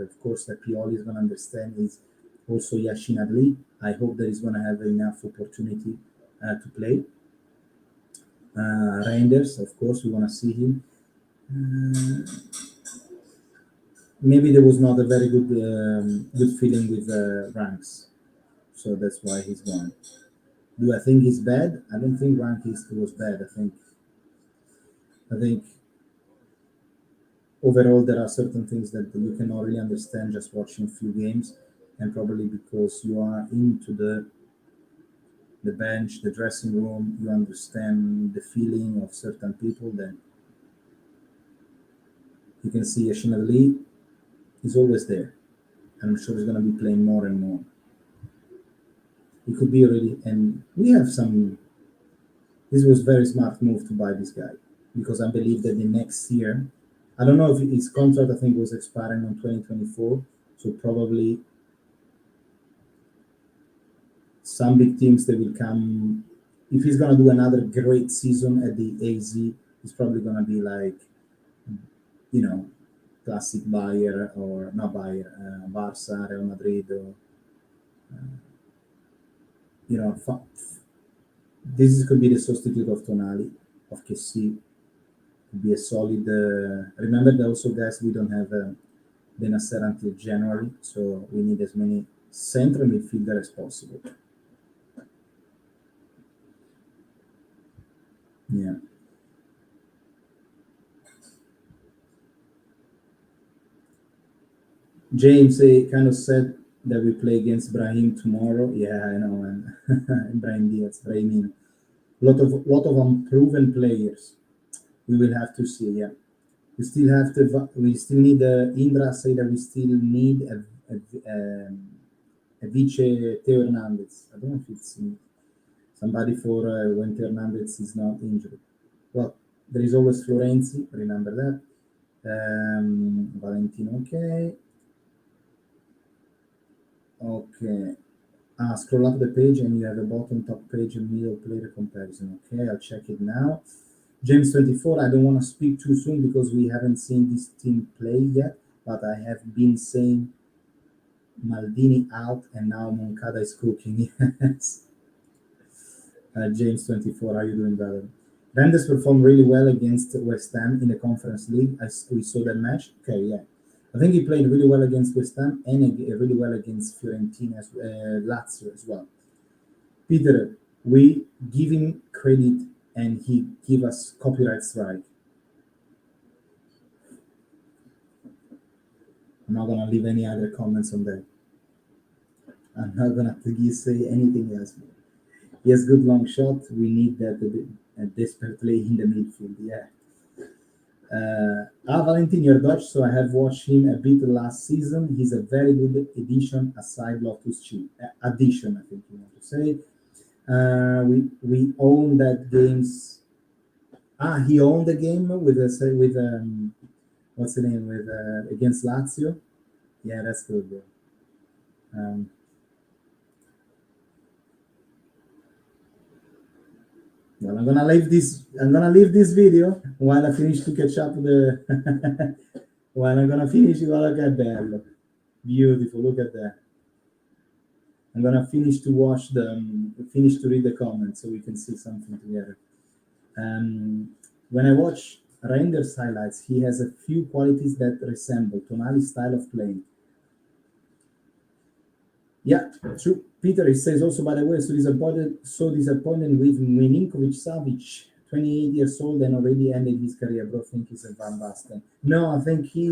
of course, that Pioli is gonna understand is also Yashin Adli. I hope that he's gonna have enough opportunity to play. Reijnders, of course, we wanna see him. Maybe there was not a very good feeling with ranks, so that's why he's gone. Do I think he's bad? I don't think Rankist was bad. I think overall there are certain things that you cannot really understand just watching a few games, and probably because you are into the bench, the dressing room, you understand the feeling of certain people. Then you can see Lee is always there. I'm sure he's going to be playing more and more. He could be already, and we have some. This was very smart move to buy this guy, because I believe that the next year, I don't know if his contract, I think, was expiring on 2024, so probably some big teams that will come. If he's going to do another great season at the AZ, he's probably going to be like, classic Bayer, or not Bayer, Barça, Real Madrid, or this could be the substitute of Tonali, of Kessie. Could be a solid. Remember that also, guys, we don't have Benacer until January, so we need as many central midfielder as possible. Yeah. James kind of said that we play against Brahim tomorrow. Yeah, I know, and Brahim Diaz, Brahim. Lot of unproven players. We will have to see. Yeah, we still have to. We still need. Indra say that we still need a Vice Teo Hernandez. I don't know if it's somebody for when Teo Hernandez is not injured. Well, there is always Florenzi. Remember that. Valentino. Okay. Okay. Scroll up the page and you have a bottom, top page, and middle player comparison. Okay, I'll check it now. James 24, I don't want to speak too soon because we haven't seen this team play yet, but I have been saying Maldini out and now Moncada is cooking. Yes. James 24, how are you doing, brother? Reijnders performed really well against West Ham in the Conference League. We saw that match. Okay, yeah. I think he played really well against West Ham and really well against Fiorentina, Lazio as well. Peter, we give him credit and he give us copyright strike. I'm not gonna leave any other comments on that. I'm not gonna say anything else. Yes, good long shot. We need that desperately in the midfield. Yeah. Valentin, you're Dutch, so I have watched him a bit last season. He's a very good addition aside Loftus-Cheek. Addition, I think you want to say. We own that games. He owned the game with what's the name, with against Lazio. Yeah, that's good. Well, I'm gonna leave this video while I finish to catch up the. While I'm gonna finish, look at that. Beautiful. Look at that. I'm gonna finish to read the comments so we can see something together. When I watch Reijnders highlights, he has a few qualities that resemble Tonali's style of playing. Yeah, true. Peter, he says also, by the way, so disappointed with Milinkovic-Savic, 28 years old and already ended his career. Bro, I think he's a Van Basten. No, I think he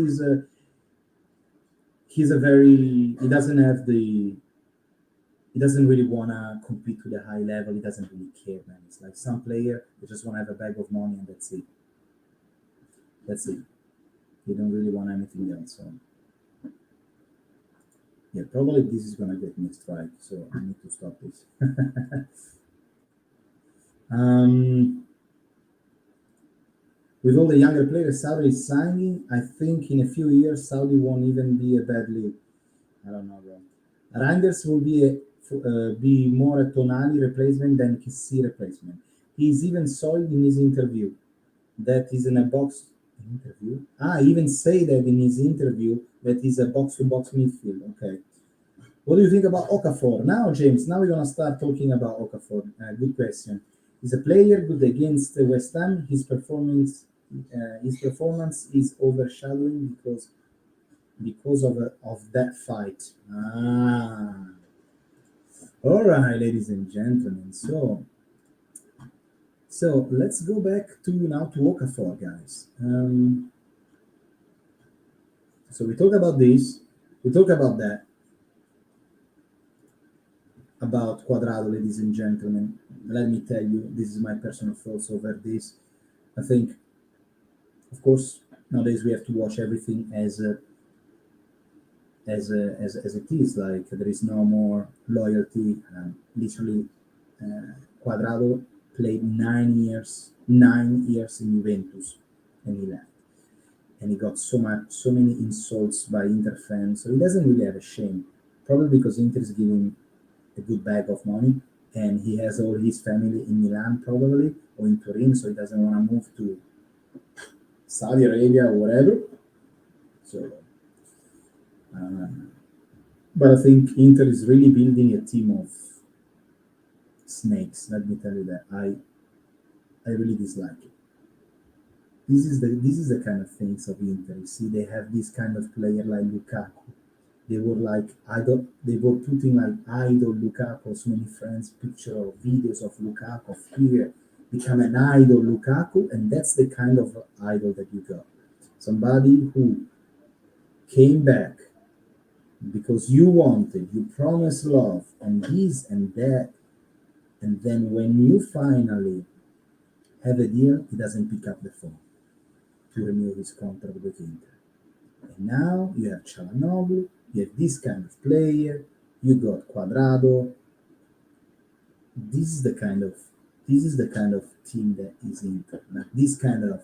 doesn't really want to compete to the high level. He doesn't really care, man. It's like some player, they just want to have a bag of money and that's it. They don't really want anything else. So. Yeah, probably this is gonna get me a strike, so I need to stop this. With all the younger players Saudi is signing, I think in a few years Saudi won't even be a bad league. I don't know, bro. Reijnders will be more a Tonali replacement than Kessie replacement. He's even sold in his interview that he's in a box interview. He even say that in his interview that he's a box-to-box midfield. Okay. What do you think about Okafor? Now, James, now we're going to start talking about Okafor. Good question. He's a player good against West Ham. His performance is overshadowing because of that fight. All right, ladies and gentlemen. So let's go back to now to Okafor, guys. So we talk about this, we talk about that, about Quadrado, ladies and gentlemen. Let me tell you, this is my personal thoughts over this. I think, of course, nowadays we have to watch everything as it is. Like there is no more loyalty. Literally, Quadrado played 9 years in Juventus, and he left. And he got so many insults by Inter fans. So he doesn't really have a shame. Probably because Inter is giving a good bag of money, and he has all his family in Milan, probably, or in Turin, so he doesn't want to move to Saudi Arabia or whatever. So, uh, but I think Inter is really building a team of snakes. Let me tell you that I really dislike it. This is the kind of things of Inter. You see, they have this kind of player like Lukaku. They were like idol. They were putting like idol Lukaku. So many friends picture or videos of Lukaku here become an idol Lukaku, and that's the kind of idol that you got. Somebody who came back because you wanted, you promised love and this and that, and then when you finally have a deal, he doesn't pick up the phone to renew his contract with Inter. And now you have Chalanoglu, you have this kind of player, you got Quadrado. This is the kind of team that is Inter. Like this kind of,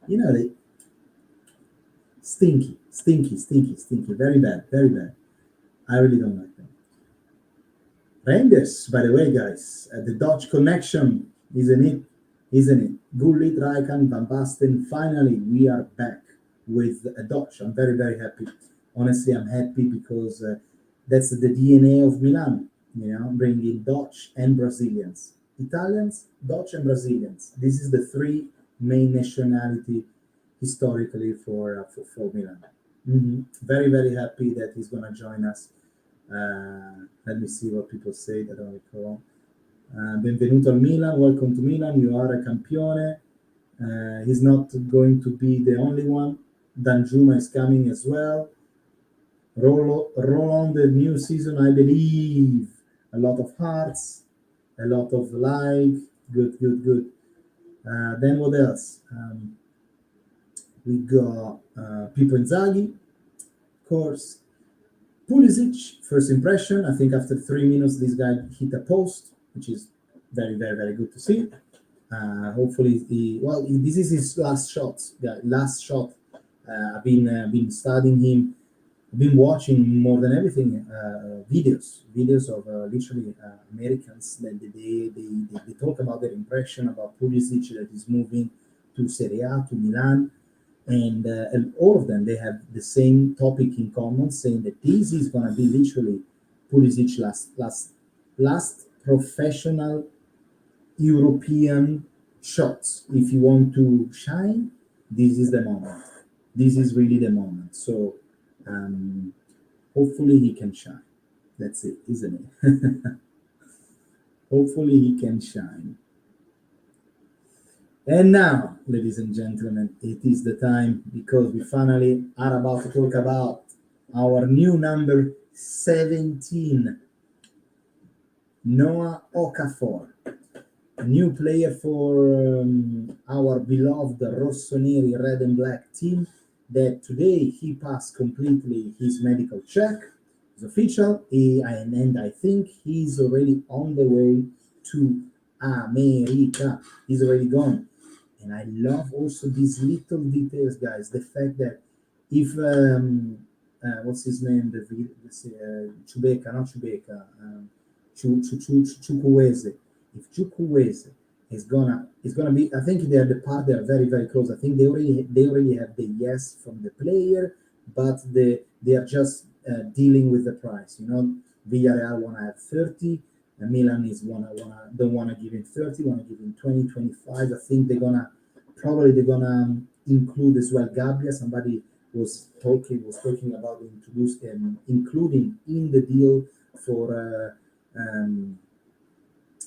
the stinky, very bad, very bad. I really don't like them. Reijnders, by the way, guys, the Dutch connection, isn't it? Isn't it? Gullit, Rijkaard, Van Basten. Finally, we are back with a Dutch. I'm very, very happy. Honestly, I'm happy because that's the DNA of Milan. Bringing Dutch and Brazilians, Italians, Dutch, and Brazilians. This is the three main nationality historically for Milan. Very, very happy that he's gonna join us. Let me see what people say that I recall. Benvenuto al Milan, welcome to Milan, you are a campione. He's not going to be the only one. Danjuma is coming as well. Roll on the new season, I believe. A lot of hearts, a lot of like. Good. Then what else? We got Pippo Inzaghi, of course. Pulisic, first impression. I think after 3 minutes, this guy hit a post, which is very, very, very good to see. Hopefully, this is his last shot. Yeah, last shot. I've been studying him. I've been watching more than everything videos of literally Americans that they talk about their impression about Pulisic that is moving to Serie A to Milan, and all of them they have the same topic in common, saying that this is gonna be literally Pulisic last professional European shots. If you want to shine, this is the moment. This is really the moment. So hopefully he can shine. That's it, isn't it? Hopefully he can shine. And now, ladies and gentlemen, it is the time because we finally are about to talk about our new number 17, Noah Okafor, a new player for our beloved Rossoneri red and black team. That today he passed completely his medical check. It's official, and I think he's already on the way to America. He's already gone. And I love also these little details, guys. The fact that if what's his name? Chubeka, not Chubeka, chukuwueze. If chukuwueze is gonna be, I think they are the part. They are very, very close. I think they already have the yes from the player, but they are just dealing with the price. Villarreal wanna have 30. Milan is don't wanna give him 30, wanna give him 20, 25. I think they're gonna include as well Gabbia. Somebody was talking about including in the deal for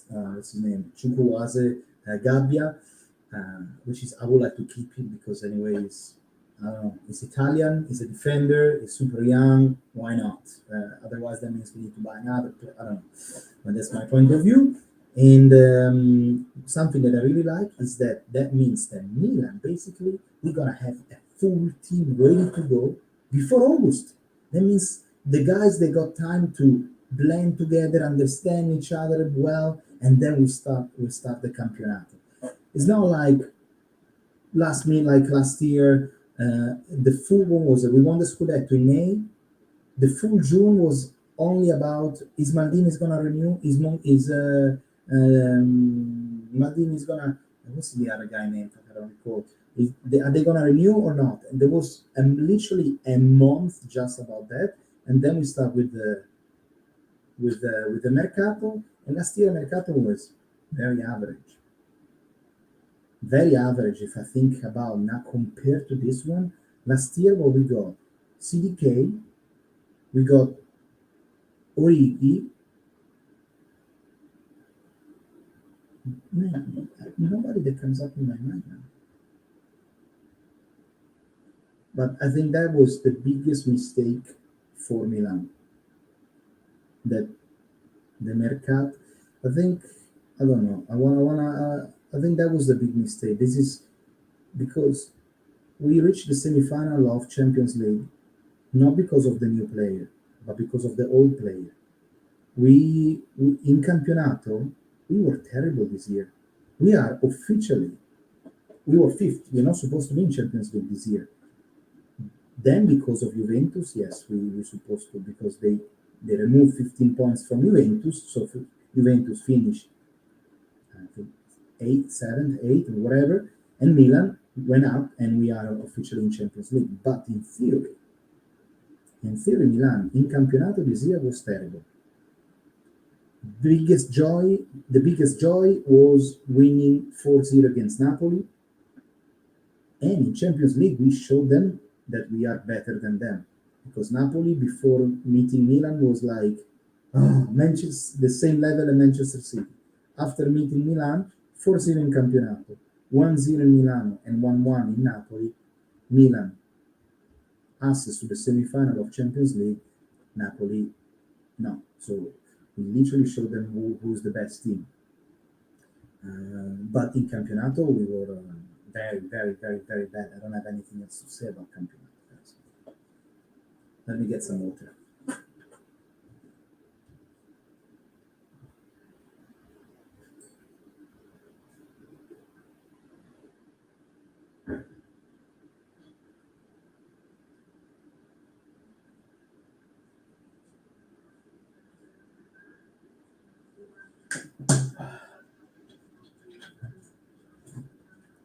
what's his name, Chukuwueze Gabbia, which is I would like to keep him because anyway I don't know, he's Italian, he's a defender, he's super young. Why not? Otherwise, that means we need to buy another. I don't know, but that's my point of view. And something that I really like is that means that Milan basically we're gonna have a full team ready to go before August. That means the guys they got time to blend together, understand each other well, and then we start the campionato. It's not like last year. The full one was we won the Scudetto in May. The full June was only about is Maldini is gonna renew? Is Maldini is gonna? What's the other guy name? I don't recall. Are they gonna renew or not? And there was literally a month just about that, and then we start with the Mercato. And last year Mercato was very average. Very average if I think about now compared to this one. Last year what we got? CDK, we got Origi. Nobody that comes up in my mind now. But I think that was the biggest mistake for Milan. That the Mercato, I think, I don't know. I think that was the big mistake. This is because we reached the semi-final of Champions League, not because of the new player, but because of the old player. We in Campionato, we were terrible this year. We were fifth. We're not supposed to be in Champions League this year. Then because of Juventus, yes, we were supposed to, because they removed 15 points from Juventus, so Juventus finished, I think, 8th, 7th, 8th, or whatever, and Milan went up, and we are officially in Champions League. But in theory, Milan in Campionato this year was terrible. The biggest joy was winning 4-0 against Napoli, and in Champions League we showed them that we are better than them, because Napoli before meeting Milan was like, Manchester, the same level as Manchester City. After meeting Milan, 4-0 in Campionato, 1-0 in Milano, and 1-1 in Napoli. Milan access to the semi-final of Champions League. Napoli, no. So we literally showed them who's the best team. But in Campionato, we were very, very, very, very bad. I don't have anything else to say about Campionato, guys. Let me get some water.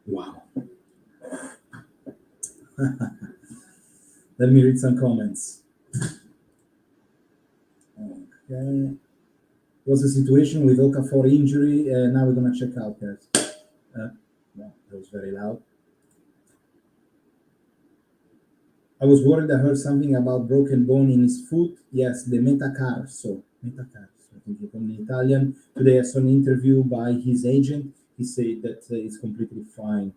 Wow. Let me read some comments. Okay. What's the situation with Okafor injury? Now we're going to check out, guys. Well, that was very loud. I was worried I heard something about broken bone in his foot. Yes, the metacarso. I think he called it in Italian. Today I saw an interview by his agent. He said that it's completely fine.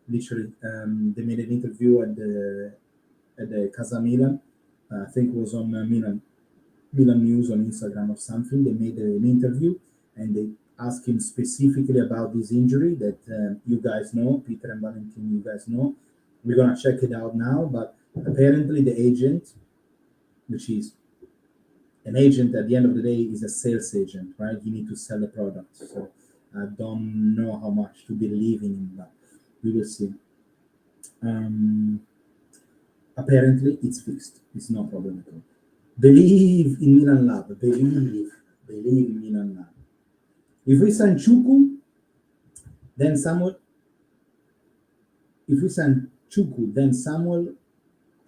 Literally, they made an interview at the Casa Milan. I think it was on Milan News on Instagram or something. They made an interview and they asked him specifically about this injury that you guys know, Peter and Valentin, you guys know. We're gonna check it out now, but apparently the agent, which is an agent at the end of the day, is a sales agent, right? You need to sell the product. So I don't know how much to believe in him, but we will see. Apparently it's fixed. It's no problem at all. Believe in Milan Lab. Believe in Milan Lab. If we sign Chuku, then Samuel. If we sign Chuku, then Samuel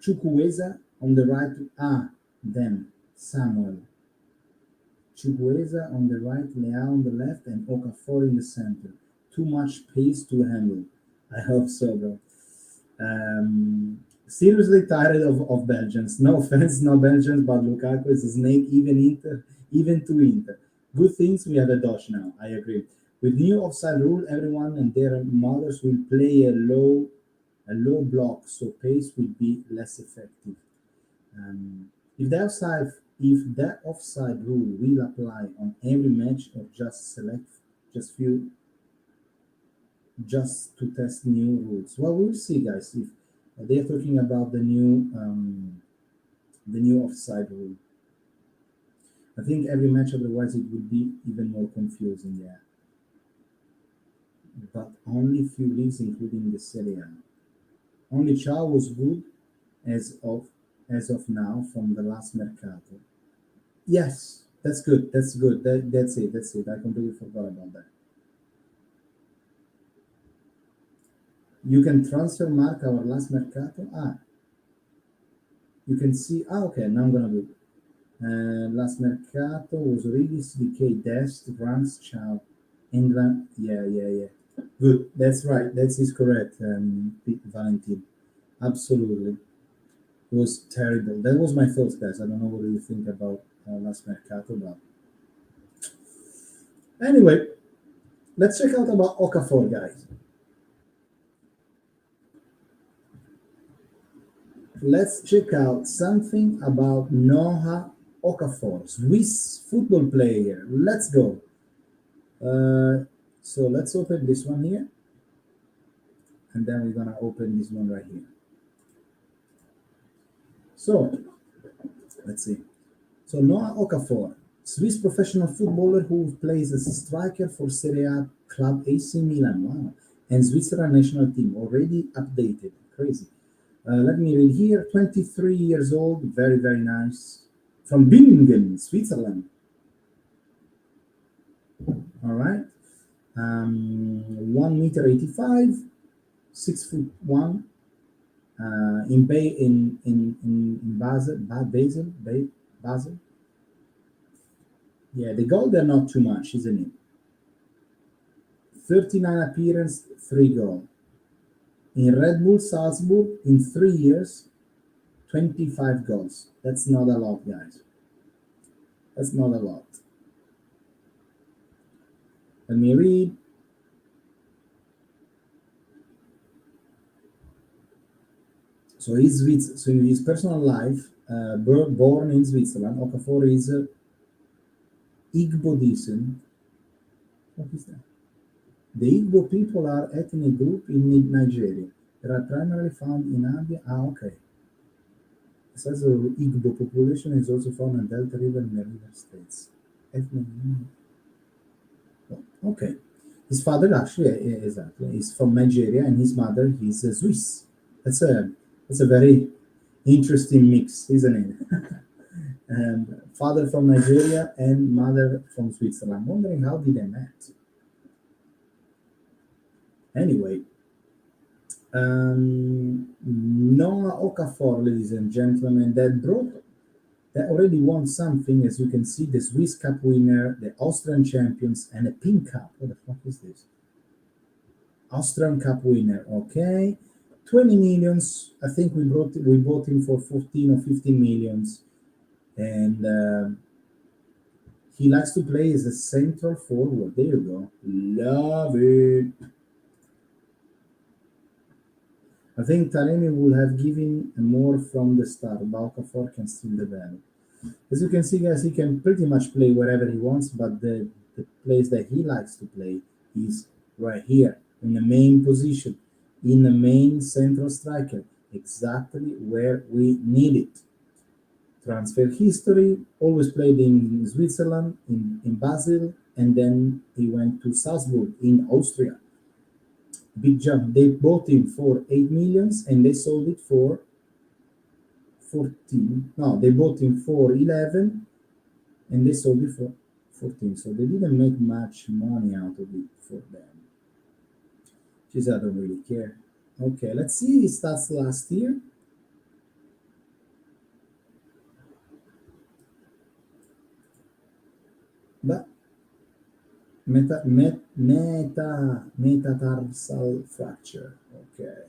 Chukuwueze on the right. Then Samuel Chukuwueze on the right, Leao on the left, and Okafor in the center. Too much pace to handle. I hope so, bro. seriously tired of Belgians. No offense, no Belgians, but Lukaku is a snake, even to Inter. Good things we have a Dutch now. I agree. With new offside rule, everyone and their mothers will play a low block, so pace will be less effective. Um, if the offside rule will apply on every match or just select just few just to test new rules. Well, we'll see, guys. If they're talking about the new offside rule, I think every match otherwise it would be even more confusing. Yeah, but only few leagues, including the Serie A. Only Chow was good as of now from the last mercato. Yes, that's good. That's good. That's it. That's it. I completely forgot about that. You can transfer mark our last mercato. You can see. Okay, now I'm gonna do it. Last mercato was Ridis, DK, Dest, Rams, Chow, England. Yeah, yeah, yeah. Good. That's right. That is correct, Valentin. Absolutely. It was terrible. That was my thoughts, guys. I don't know what do you think about last mercato, but anyway, let's check out about Okafor, guys. Let's check out something about Noah Okafor, Swiss football player. Let's go. So let's open this one here, and then we're gonna open this one right here. So let's see. So Noah Okafor, Swiss professional footballer who plays as a striker for Serie A club AC Milan. Wow. And Switzerland national team, already updated. Crazy. Let me read here. 23 years old, very, very nice. From Bingen, Switzerland. All right. 1 meter 85, 6'1". In Basel. Yeah, the goal they're not too much, isn't it? 39 appearance, 3 goal. In Red Bull Salzburg, in 3 years, 25 goals. That's not a lot, guys. That's not a lot. Let me read. So in his personal life, born in Switzerland, Okafor is Igbo descent. What is that? The Igbo people are ethnic group in Nigeria. They are primarily found in Abia. Okay. The size of the Igbo population is also found in Delta River and the River States. Ethnic. Okay. His father actually, exactly, is from Nigeria, and his mother is Swiss. That's a very interesting mix, isn't it? And father from Nigeria and mother from Switzerland. I'm wondering how did they met. Anyway, Noah Okafor, ladies and gentlemen, that already won something, as you can see, the Swiss Cup winner, the Austrian champions, and a pink cup. What the fuck is this? Austrian Cup winner, okay. 20 millions. I think we bought him for 14 or 15 millions. And he likes to play as a central forward. There you go. Love it. I think Taremi would have given more from the start. Okafor can still develop. As you can see, guys, he can pretty much play wherever he wants, but the place that he likes to play is right here, in the main position, in the main central striker, exactly where we need it. Transfer history, always played in Switzerland, in Basel, and then he went to Salzburg in Austria. Big jump. They bought him for 8 millions and they sold it for 14. No, they bought him for 11 and they sold it for 14. So they didn't make much money out of it for them. Just I don't really care. Okay, let's see his stats last year. But metatarsal fracture. Okay.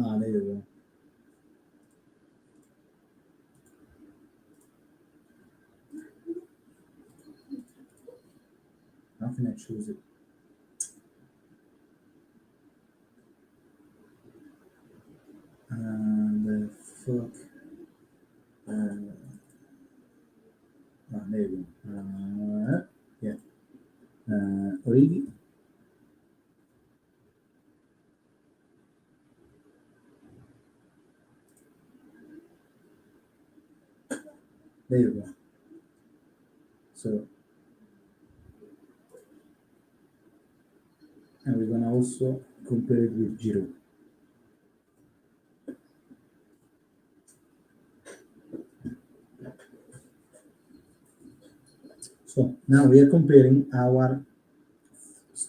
Ah, there you go. How can I choose it? The fuck. There you go. Yeah. Origi. There you go. So, and we're gonna also compare it with Giroud. So now we are comparing our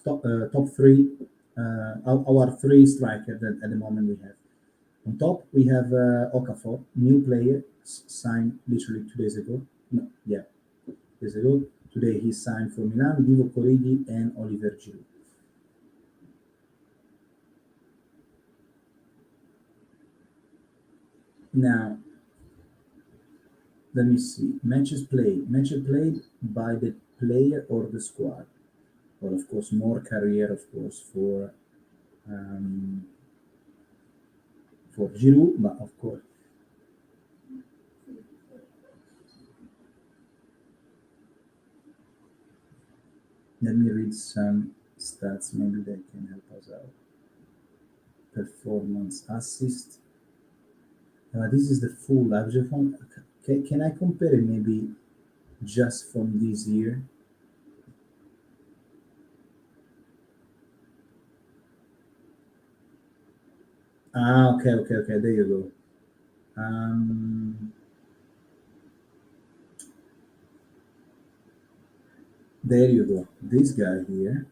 top three, our three strikers that at the moment we have. On top, we have Okafor, new player, signed literally 2 days ago. No, yeah, 2 days ago. Today he signed for Milan, Divo Origi, and Oliver Giroud. Now, let me see. Matches played. Matches played by the player or the squad. Well, of course, more career, of course, for Giroud, but of course. Let me read some stats. Maybe they can help us out. Performance assist. This is the full. I just want. Can I compare it maybe just from this year? Ah, okay. There you go. There you go. This guy here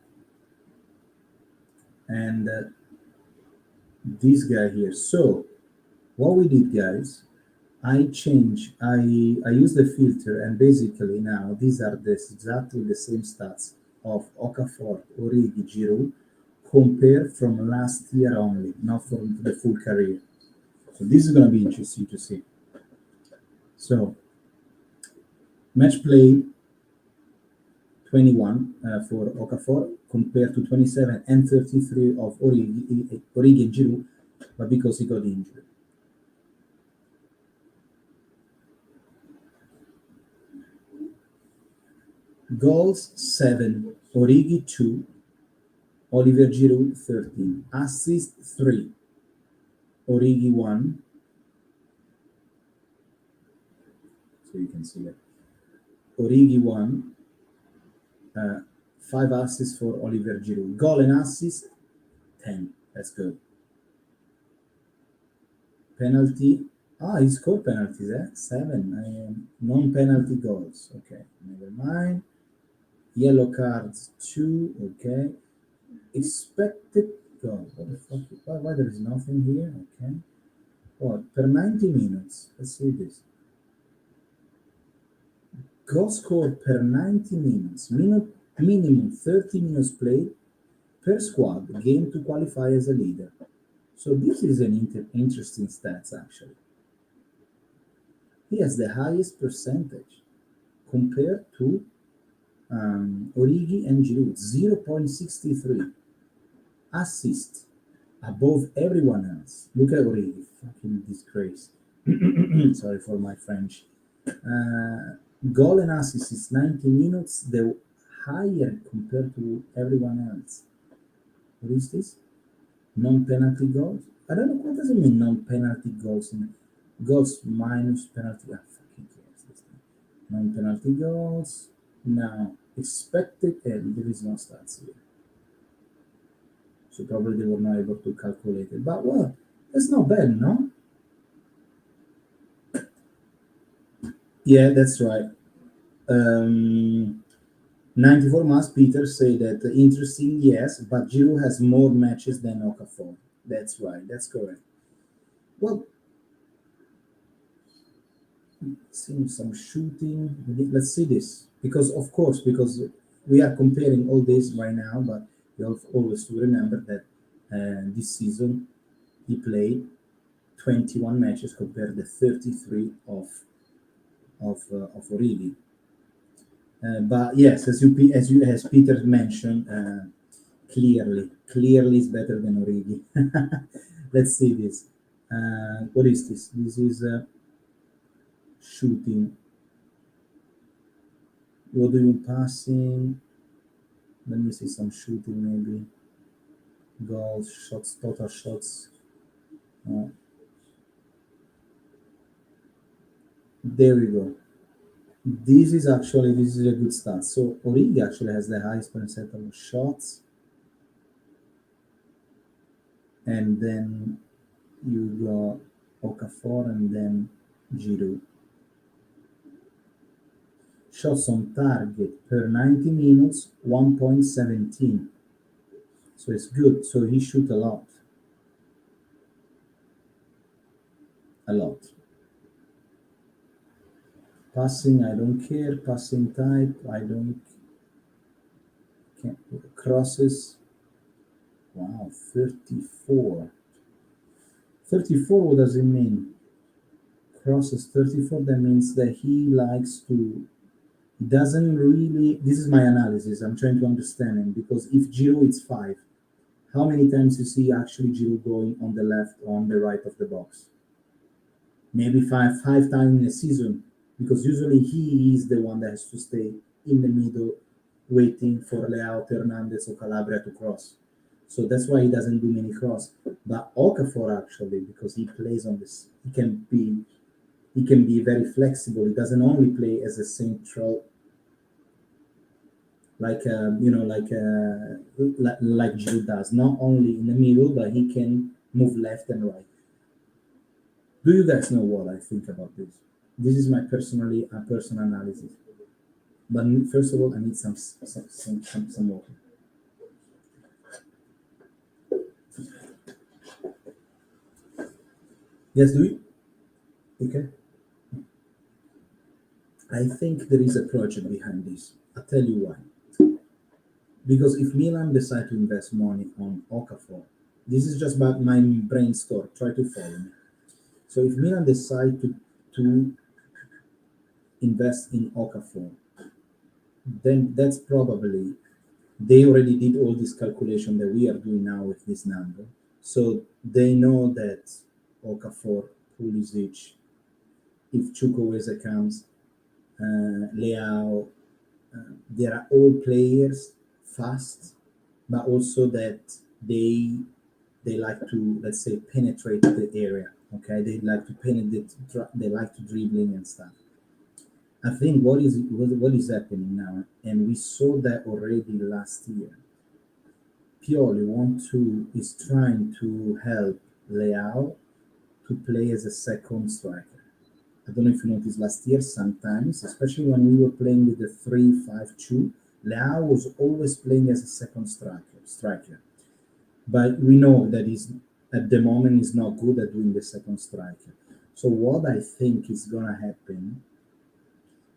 and this guy here. So what we did, guys, I use the filter, and basically now these are exactly the same stats of Okafor, Origi, Giroud, compared from last year only, not from the full career. So this is going to be interesting to see. So match play 21 for Okafor compared to 27 and 33 of Origi and Giroud, but because he got injured. Goals 7, Origi 2, Oliver Giroud 13, assists 3, Origi 1. So you can see that. Origi 1, 5 assists for Oliver Giroud. Goal and assist 10. That's good. Penalty. He scored penalties, 7. Non-penalty goals. Okay, never mind. Yellow cards 2. Okay. Expected goal. What the fuck? Why there is nothing here? Okay. What? Per 90 minutes. Let's see this. Goal scored per 90 minutes. Minimum 30 minutes played per squad game to qualify as a leader. So this is an interesting stats actually. He has the highest percentage compared to Origi and Giroud, 0.63 assist above everyone else. Look at Origi, fucking disgrace. Sorry for my French. Goal and assist is 90 minutes, the higher compared to everyone else. What is this? Non-penalty goals? I don't know what does it mean non-penalty goals. Goals minus penalty. Fucking cares this thing. Non-penalty goals. Now expected, and there is no stats here. So probably they were not able to calculate it. But well, that's not bad, no? Yeah, that's right. 94 Mas Peter say that interesting, yes, but Giroud has more matches than Okafor. That's right, that's correct. Well, seeing some shooting. Let's see this because we are comparing all this right now, but you have always to remember that this season He played 21 matches compared to 33 of Origi. But yes, as Peter mentioned, clearly is better than Origi. Let's see this. What is this? This is shooting. What do you passing? Let me see some shooting maybe. Goals, shots, total shots. There we go. This is a good start. So Origi actually has the highest percentage of shots, and then you got Okafor and then Giroud. Shots on target per 90 minutes, 1.17. So it's good. So he shoot a lot. A lot. Passing, I don't care. Passing type, I don't care. Crosses, wow, 34. 34, what does it mean? Crosses 34, that means that he doesn't really, this is my analysis, I'm trying to understand him, because if Giroud is 5, how many times you see actually Giroud going on the left or on the right of the box? Maybe five times in a season, because usually he is the one that has to stay in the middle waiting for Leao, Hernandez or Calabria to cross. So that's why he doesn't do many cross. But Okafor actually, because he plays on this, he can be very flexible. He doesn't only play as a central, like Giroud does, not only in the middle, but he can move left and right. Do you guys know what I think about this? This is my personal analysis. But first of all, I need some water. Yes, do you? Okay. I think there is a project behind this. I'll tell you why. Because if Milan decide to invest money on Okafor, this is just about my brainstorm. Try to follow me. So if Milan decide to invest in Okafor, then that's probably they already did all this calculation that we are doing now with this number. So they know that Okafor, Pulisic, if chukuwueze comes, Leao, they are all players fast, but also that they like to, let's say, penetrate the area. Okay, they like to penetrate, they like to dribbling and stuff. I think what is happening now, and we saw that already last year. Pioli is trying to help Leao to play as a second striker. I don't know if you noticed last year, sometimes, especially when we were playing with the 3-5-2, Leao was always playing as a second striker. But we know that he's at the moment is not good at doing the second striker. So what I think is gonna happen,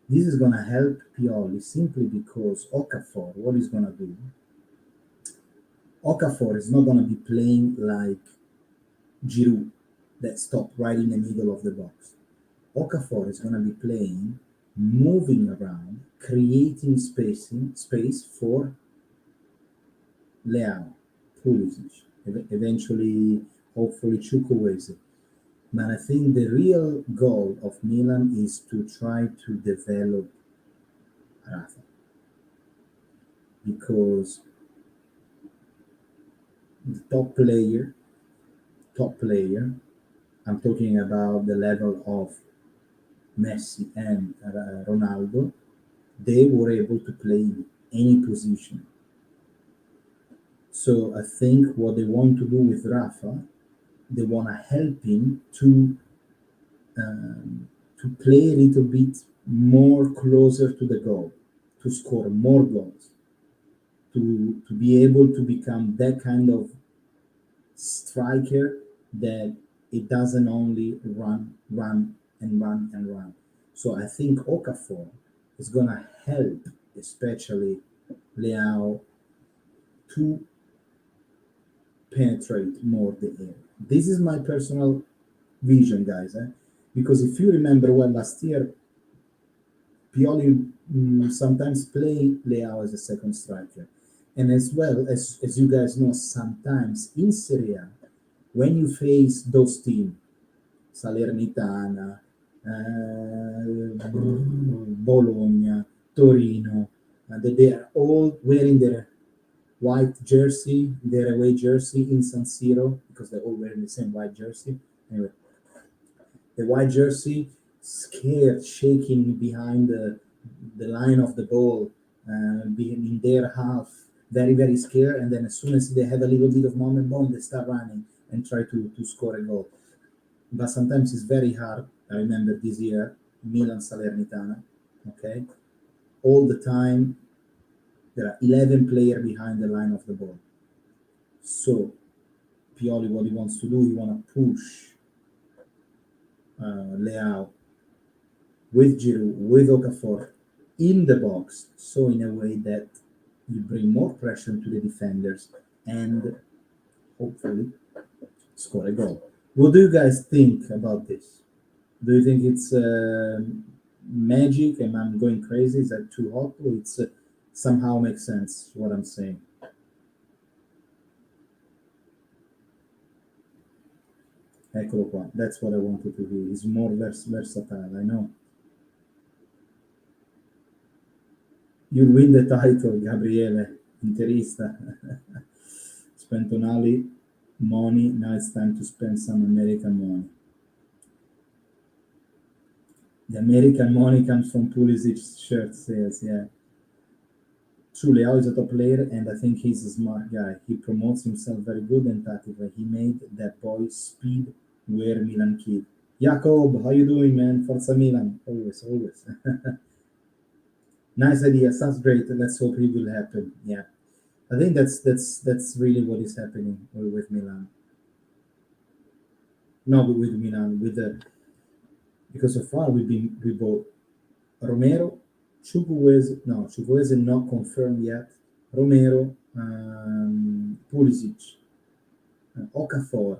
this is gonna help Pioli simply because Okafor, what he's gonna do? Okafor is not gonna be playing like Giroud that stopped right in the middle of the box. Okafor is gonna be playing, moving around, creating space for Leao, Pulisic, eventually, hopefully chukuwueze. But I think the real goal of Milan is to try to develop Rafa, because the top player, I'm talking about the level of Messi and Ronaldo, they were able to play in any position. So I think what they want to do with Rafa, they want to help him to play a little bit more closer to the goal, to score more goals, to be able to become that kind of striker that it doesn't only run. So I think Okafor is gonna help, especially Leao, to penetrate more the air. This is my personal vision, guys. Because if you remember well, last year, Pioli sometimes play Leao as a second striker. And as well, as you guys know, sometimes in Serie A, when you face those teams, Salernitana, Bologna, Torino, that they are all wearing their white jersey, their away jersey in San Siro, because they're all wearing the same white jersey. Anyway, the white jersey, scared, shaking behind the line of the ball, in their half, very, very scared. And then as soon as they have a little bit of moment, boom, they start running and try to score a goal. But sometimes it's very hard. I remember this year, Milan Salernitana, okay? All the time, there are 11 players behind the line of the ball. So, Pioli, what he wants to do, he wants to push Leao with Giroud, with Okafor in the box, so in a way that you bring more pressure to the defenders and hopefully score a goal. What do you guys think about this? Do you think it's magic and I'm going crazy? Is that too hot? Or it's somehow makes sense what I'm saying? Eccolo qua. That's what I wanted to do. It's more versatile, I know. You'll win the title, Gabriele, Interista. Spend Tonali money, now it's time to spend some American money. The American money comes from Pulisic's shirt sales, yeah. True, Leao is a top player, and I think he's a smart guy. He promotes himself very good and tactical. He made that boy speed where Milan kid. Jacob, how you doing, man? Forza Milan, always, always. Nice idea, sounds great. Let's hope it will happen. Yeah, I think that's really what is happening with Milan. No, with Milan, because so far we bought Romero, Chukuwueze not confirmed yet. Romero, Pulisic, Okafor.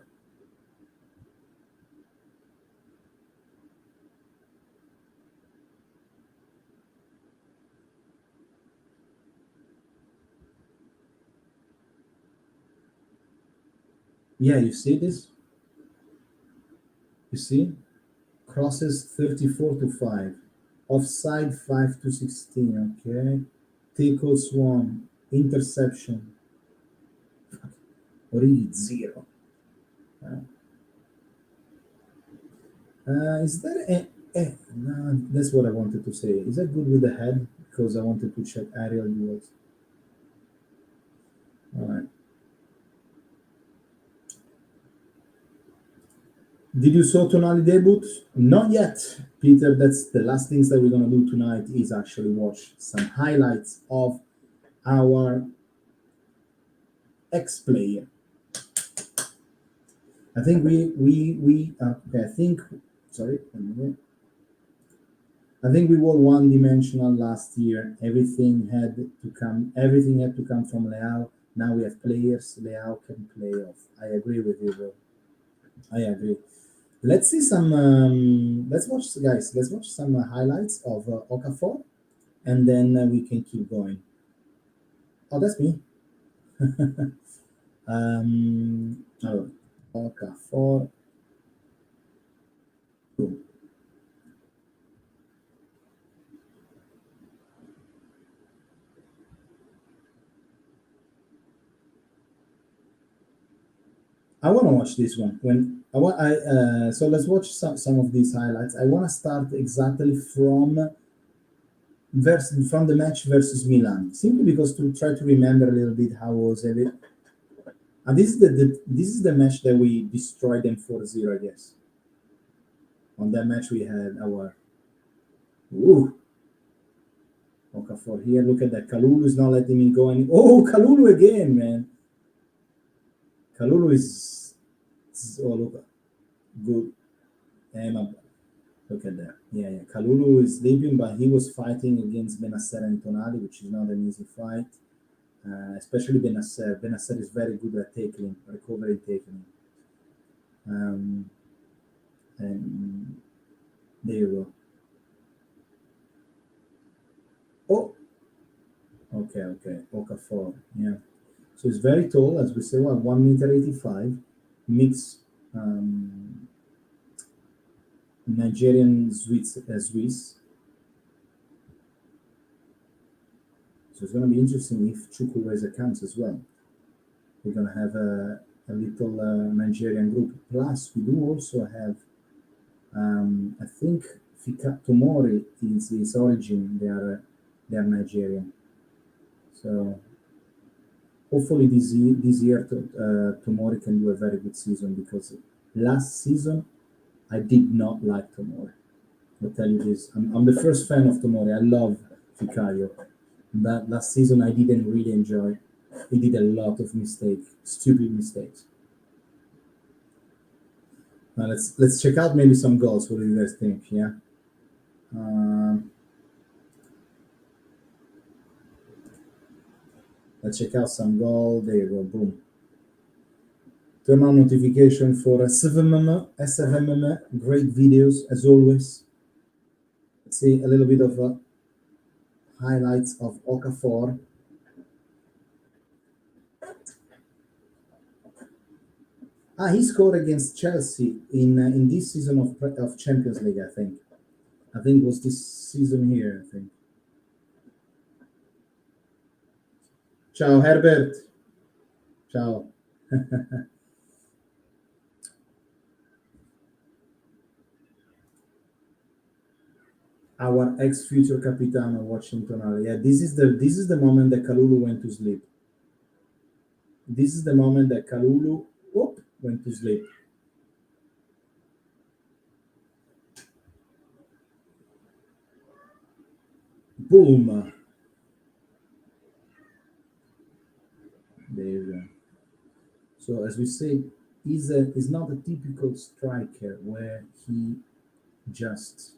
Yeah, you see this? You see? Crosses 34-5. Offside 5-16. Okay. Tackles 1. Interception. Already 0. Is that no, that's what I wanted to say. Is that good with the head? Because I wanted to check aerial duels. All right. Did you saw Tonali debut? Not yet, Peter. That's the last things that we're gonna do tonight is actually watch some highlights of our ex-player. I think okay. Sorry. I think we were one-dimensional last year. Everything had to come from Leao. Now we have players. Leao can play off. I agree with you, bro. I agree. Let's see some. Let's watch, guys. Let's watch some highlights of Okafor, and then we can keep going. Oh, that's me. Oh, Okafor. Boom. I want to watch this one. So let's watch some of these highlights. I want to start exactly from the match versus Milan, simply because to try to remember a little bit how was it. And this is the match that we destroyed them 4-0, I guess. On that match we had our Okafor here. Look at that. Kalulu is not letting me go any. Oh, Kalulu again, man. Kalulu is look good. Look at that. Yeah. Kalulu is leaving, but he was fighting against Benasser and Tonali, which is not an easy fight. especially Benacer. Benacer is very good at tackling, recovery tackling. And there you go. Oh, okay. Okafor, yeah. So it's very tall, as we say, 1 meter 85, mix Nigerian Swiss. So it's going to be interesting if chukuwueze comes as well. We're going to have a little Nigerian group. Plus, we do also have, I think, Tomori is his origin. They are Nigerian. So hopefully this year Tomori can do a very good season, because last season I did not like Tomori. I'll tell you this. I'm the first fan of Tomori. I love Fikayo. But last season I didn't really enjoy. He did a lot of stupid mistakes. Now let's check out maybe some goals. What do you guys think? Yeah. Let's check out some goal. There you go. Boom. Turn on notification for SFMM. Great videos as always. Let's see a little bit of highlights of Okafor. He scored against Chelsea in this season of Champions League. I think it was this season here. I think. Ciao Herbert. Ciao. Our ex-future Capitano watching Tonali. Yeah, this is the moment that Kalulu went to sleep. This is the moment that Kalulu went to sleep. Boom. There you go. So as we say, he's not a typical striker where he just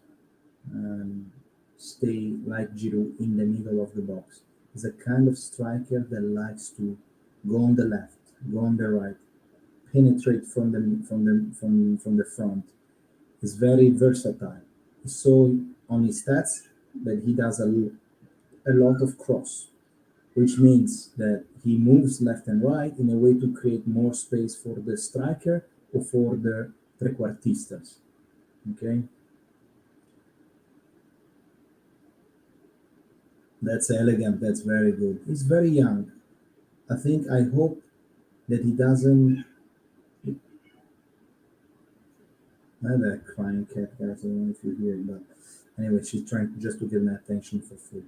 stay like Giroud in the middle of the box. He's a kind of striker that likes to go on the left, go on the right, penetrate from the front. He's very versatile. We saw on his stats that he does a lot of cross, which means that he moves left and right in a way to create more space for the striker or for the trequartistas. Okay. That's elegant. That's very good. He's very young. I hope that he doesn't. That crying cat, guys. I don't know if you hear it, but anyway, she's trying just to get my attention for food.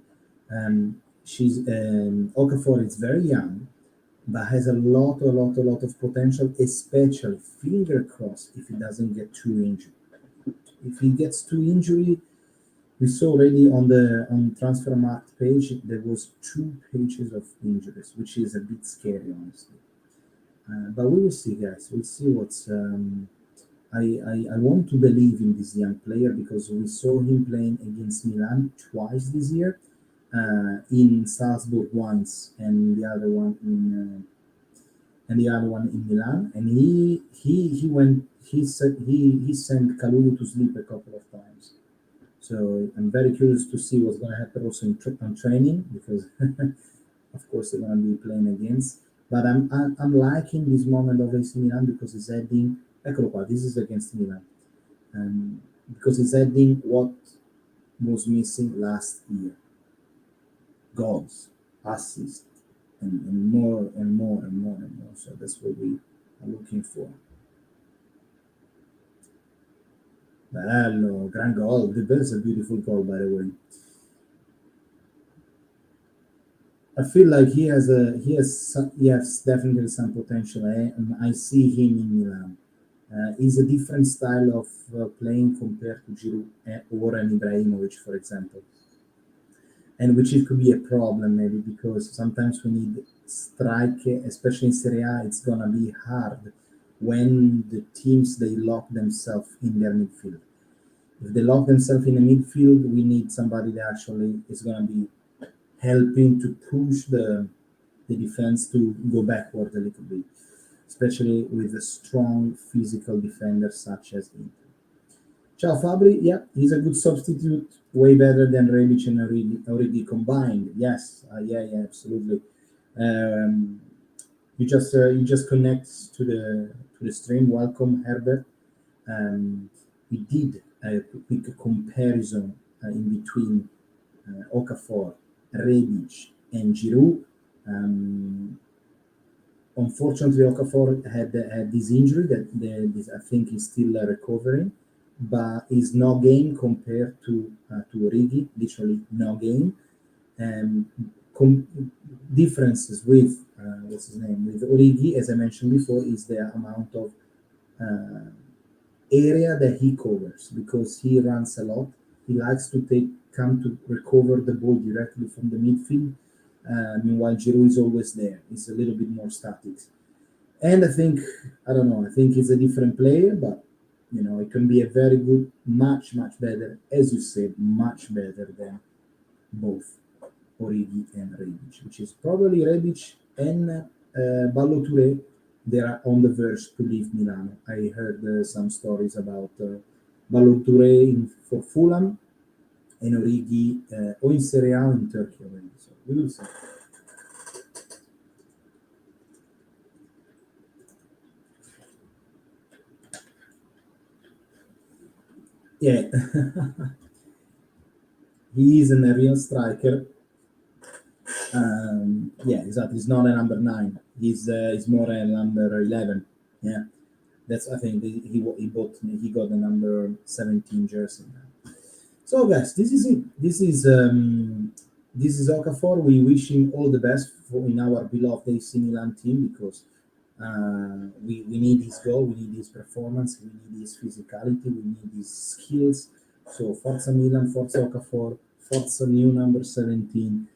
Okafor is very young, but has a lot of potential, especially finger crossed if he doesn't get too injured. If he gets too injured, we saw already on Transfermarkt page there was 2 pages of injuries, which is a bit scary, honestly. But we will see, guys. We'll see what's. I want to believe in this young player because we saw him playing against Milan twice this year, in Salzburg once, and the other one in Milan. And he sent Kalulu to sleep a couple of times. So I'm very curious to see what's going to happen also on training, because of course they're going to be playing against. But I'm liking this moment of AC Milan because it's adding. This is against Milan, because it's adding what was missing last year: goals, assists, and more and more. So that's what we are looking for. Bello, gran goal. That's a beautiful goal, by the way. I feel like he has definitely some potential. And I see him in Milan. He's a different style of playing compared to Giroud or an Ibrahimovic, for example. And which it could be a problem maybe, because sometimes we need strike, especially in Serie A, it's gonna be hard when the teams they lock themselves in their midfield. If they lock themselves in the midfield, we need somebody that actually is gonna be helping to push the the defense to go backward a little bit, especially with a strong physical defender such as Inter. Ciao Fabri, yeah, he's a good substitute, way better than Rebic and Origi combined. Yes, yeah, absolutely. Um, you just connect to the stream. Welcome, Herbert. We did a quick comparison in between Okafor, Rebic, and Giroud. Um, Unfortunately, Okafor had this injury that this, I think is still recovering, but is no game compared to Origi. Literally no game. Um, Differences with what's his name with Origi, as I mentioned before, is the amount of uh, area that he covers because he runs a lot. He likes to come to recover the ball directly from the midfield. Meanwhile, Giroud is always there. He's a little bit more static. And I don't know. I think he's a different player, but it can be a very good, much better, as you said, much better than both Origi and Rebic, which is probably Rebic and Ballo Touré. They are on the verge to leave Milan. I heard some stories about Ballo Touré for Fulham and Origi or in Serie A in Turkey already. So we will see. Yeah, he is a real striker. Yeah, exactly. He's not a number 9. He's more a number 11. Yeah, that's I think he got the number 17 jersey now. So guys, this is it. This is Okafor. We wish him all the best in our beloved AC Milan team because we need his goal, we need his performance, we need his physicality, we need his skills. So Forza Milan, Forza Okafor, Forza new number 17.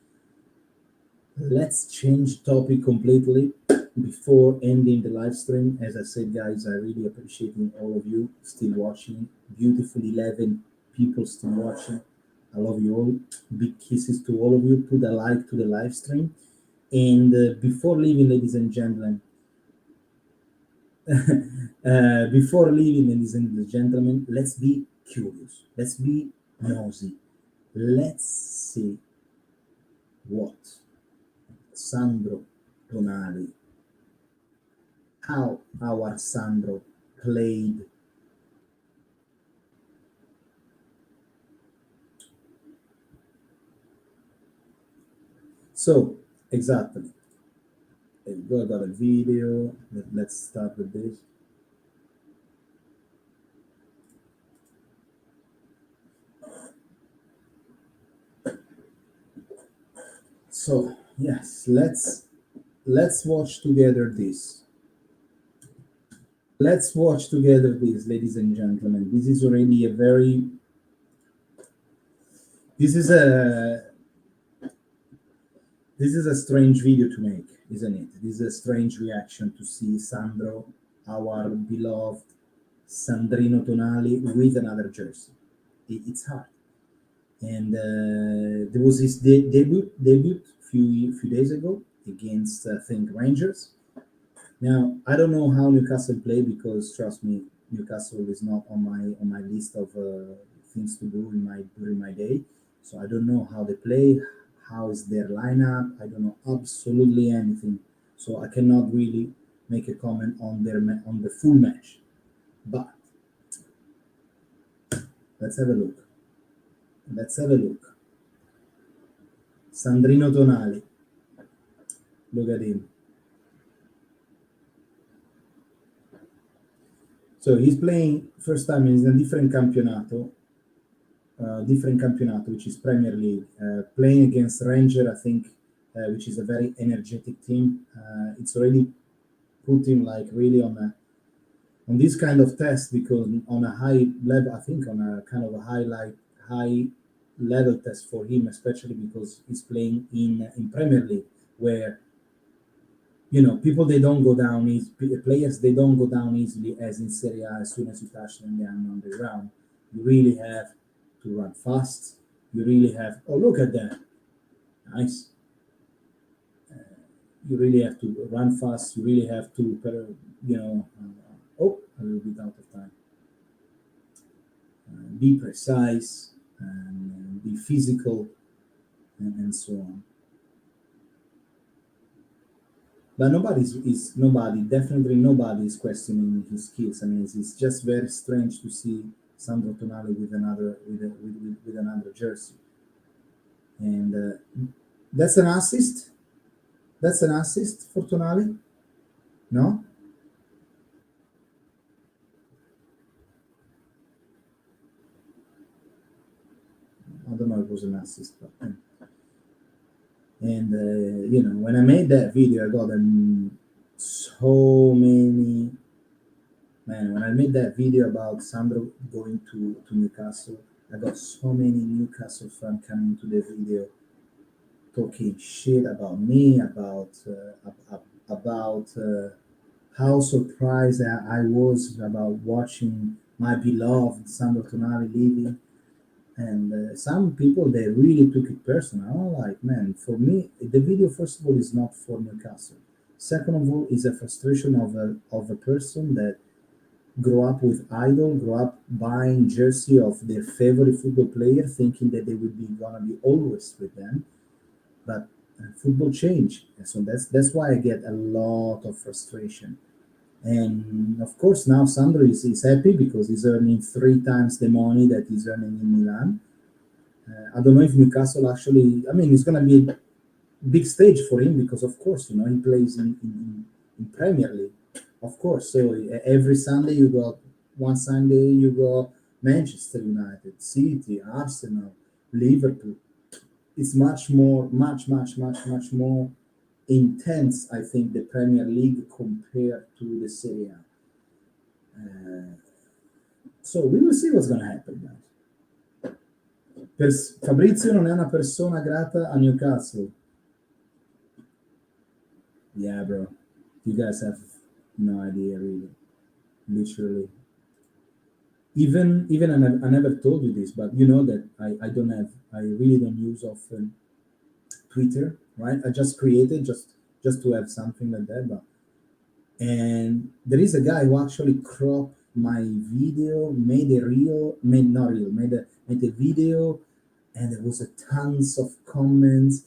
Let's change topic completely before ending the live stream. As I said, guys, I really appreciating all of you still watching. Beautiful 11 people still watching. I love you all. Big kisses to all of you. Put a like to the live stream. And before leaving, ladies and gentlemen, let's be curious. Let's be nosy. Let's see what Sandro Tonali, how our Sandro played. So, exactly. We got a video. Let's start with this. So, yes, let's watch together this. Let's watch together this, ladies and gentlemen. This is already this is a strange video to make, isn't it? This is a strange reaction to see Sandro, our beloved Sandrino Tonali, with another jersey. It's hard. And there was his debut few days ago against I think Rangers. Now I don't know how Newcastle play because trust me, Newcastle is not on my list of things to do during my day. So I don't know how they play, how is their lineup. I don't know absolutely anything. So I cannot really make a comment on the full match. But let's have a look. Let's have a look. Sandrino Tonali. Look at him. So he's playing first time in a different campionato, which is Premier League. Playing against Rangers, I think, which is a very energetic team. It's already put him like really on this kind of test because on a high level, I think on a kind of a high level test for him, especially because he's playing in Premier League where people they don't go down easy. Players they don't go down easily as in Serie A. As soon as you touch them down on the ground, you really have to run fast. You really have. Oh, look at that! Nice. you really have to run fast. You really have to, a little bit out of time. Be precise and be physical and so on. But definitely nobody is questioning his skills. I mean, it's just very strange to see Sandro Tonali with another jersey, and that's an assist. That's an assist for Tonali, no? I don't know if it was an assist, but and when I made that video, I got so many. Man, when I made that video about Sandro going to Newcastle, I got so many Newcastle fans coming to the video talking shit about me, about how surprised I was about watching my beloved Sandro Tonali leaving. And some people, they really took it personal. I'm like, man, for me, the video, first of all, is not for Newcastle. Second of all, is a frustration of a person that grow up with idol, grow up buying jersey of their favorite football player, thinking that they would be gonna be always with them. But football change, and so that's why I get a lot of frustration. And of course, now Sandro is happy because he's earning 3 times the money that he's earning in Milan. I don't know if Newcastle actually. I mean, it's gonna be a big stage for him because, of course, he plays in Premier League. Of course, so every Sunday you got one Sunday you got Manchester United, City, Arsenal, Liverpool. It's much more, much more intense. I think the Premier League compared to the Serie A. So we will see what's gonna happen, guys. Fabrizio non è una persona grata a Newcastle. Yeah, bro. You guys have no idea, really. Literally. Even I never told you this, but you know that I really don't use often Twitter, right? I just created just to have something like that, but and there is a guy who actually cropped my video, made a reel, made a video, and there was a tons of comments.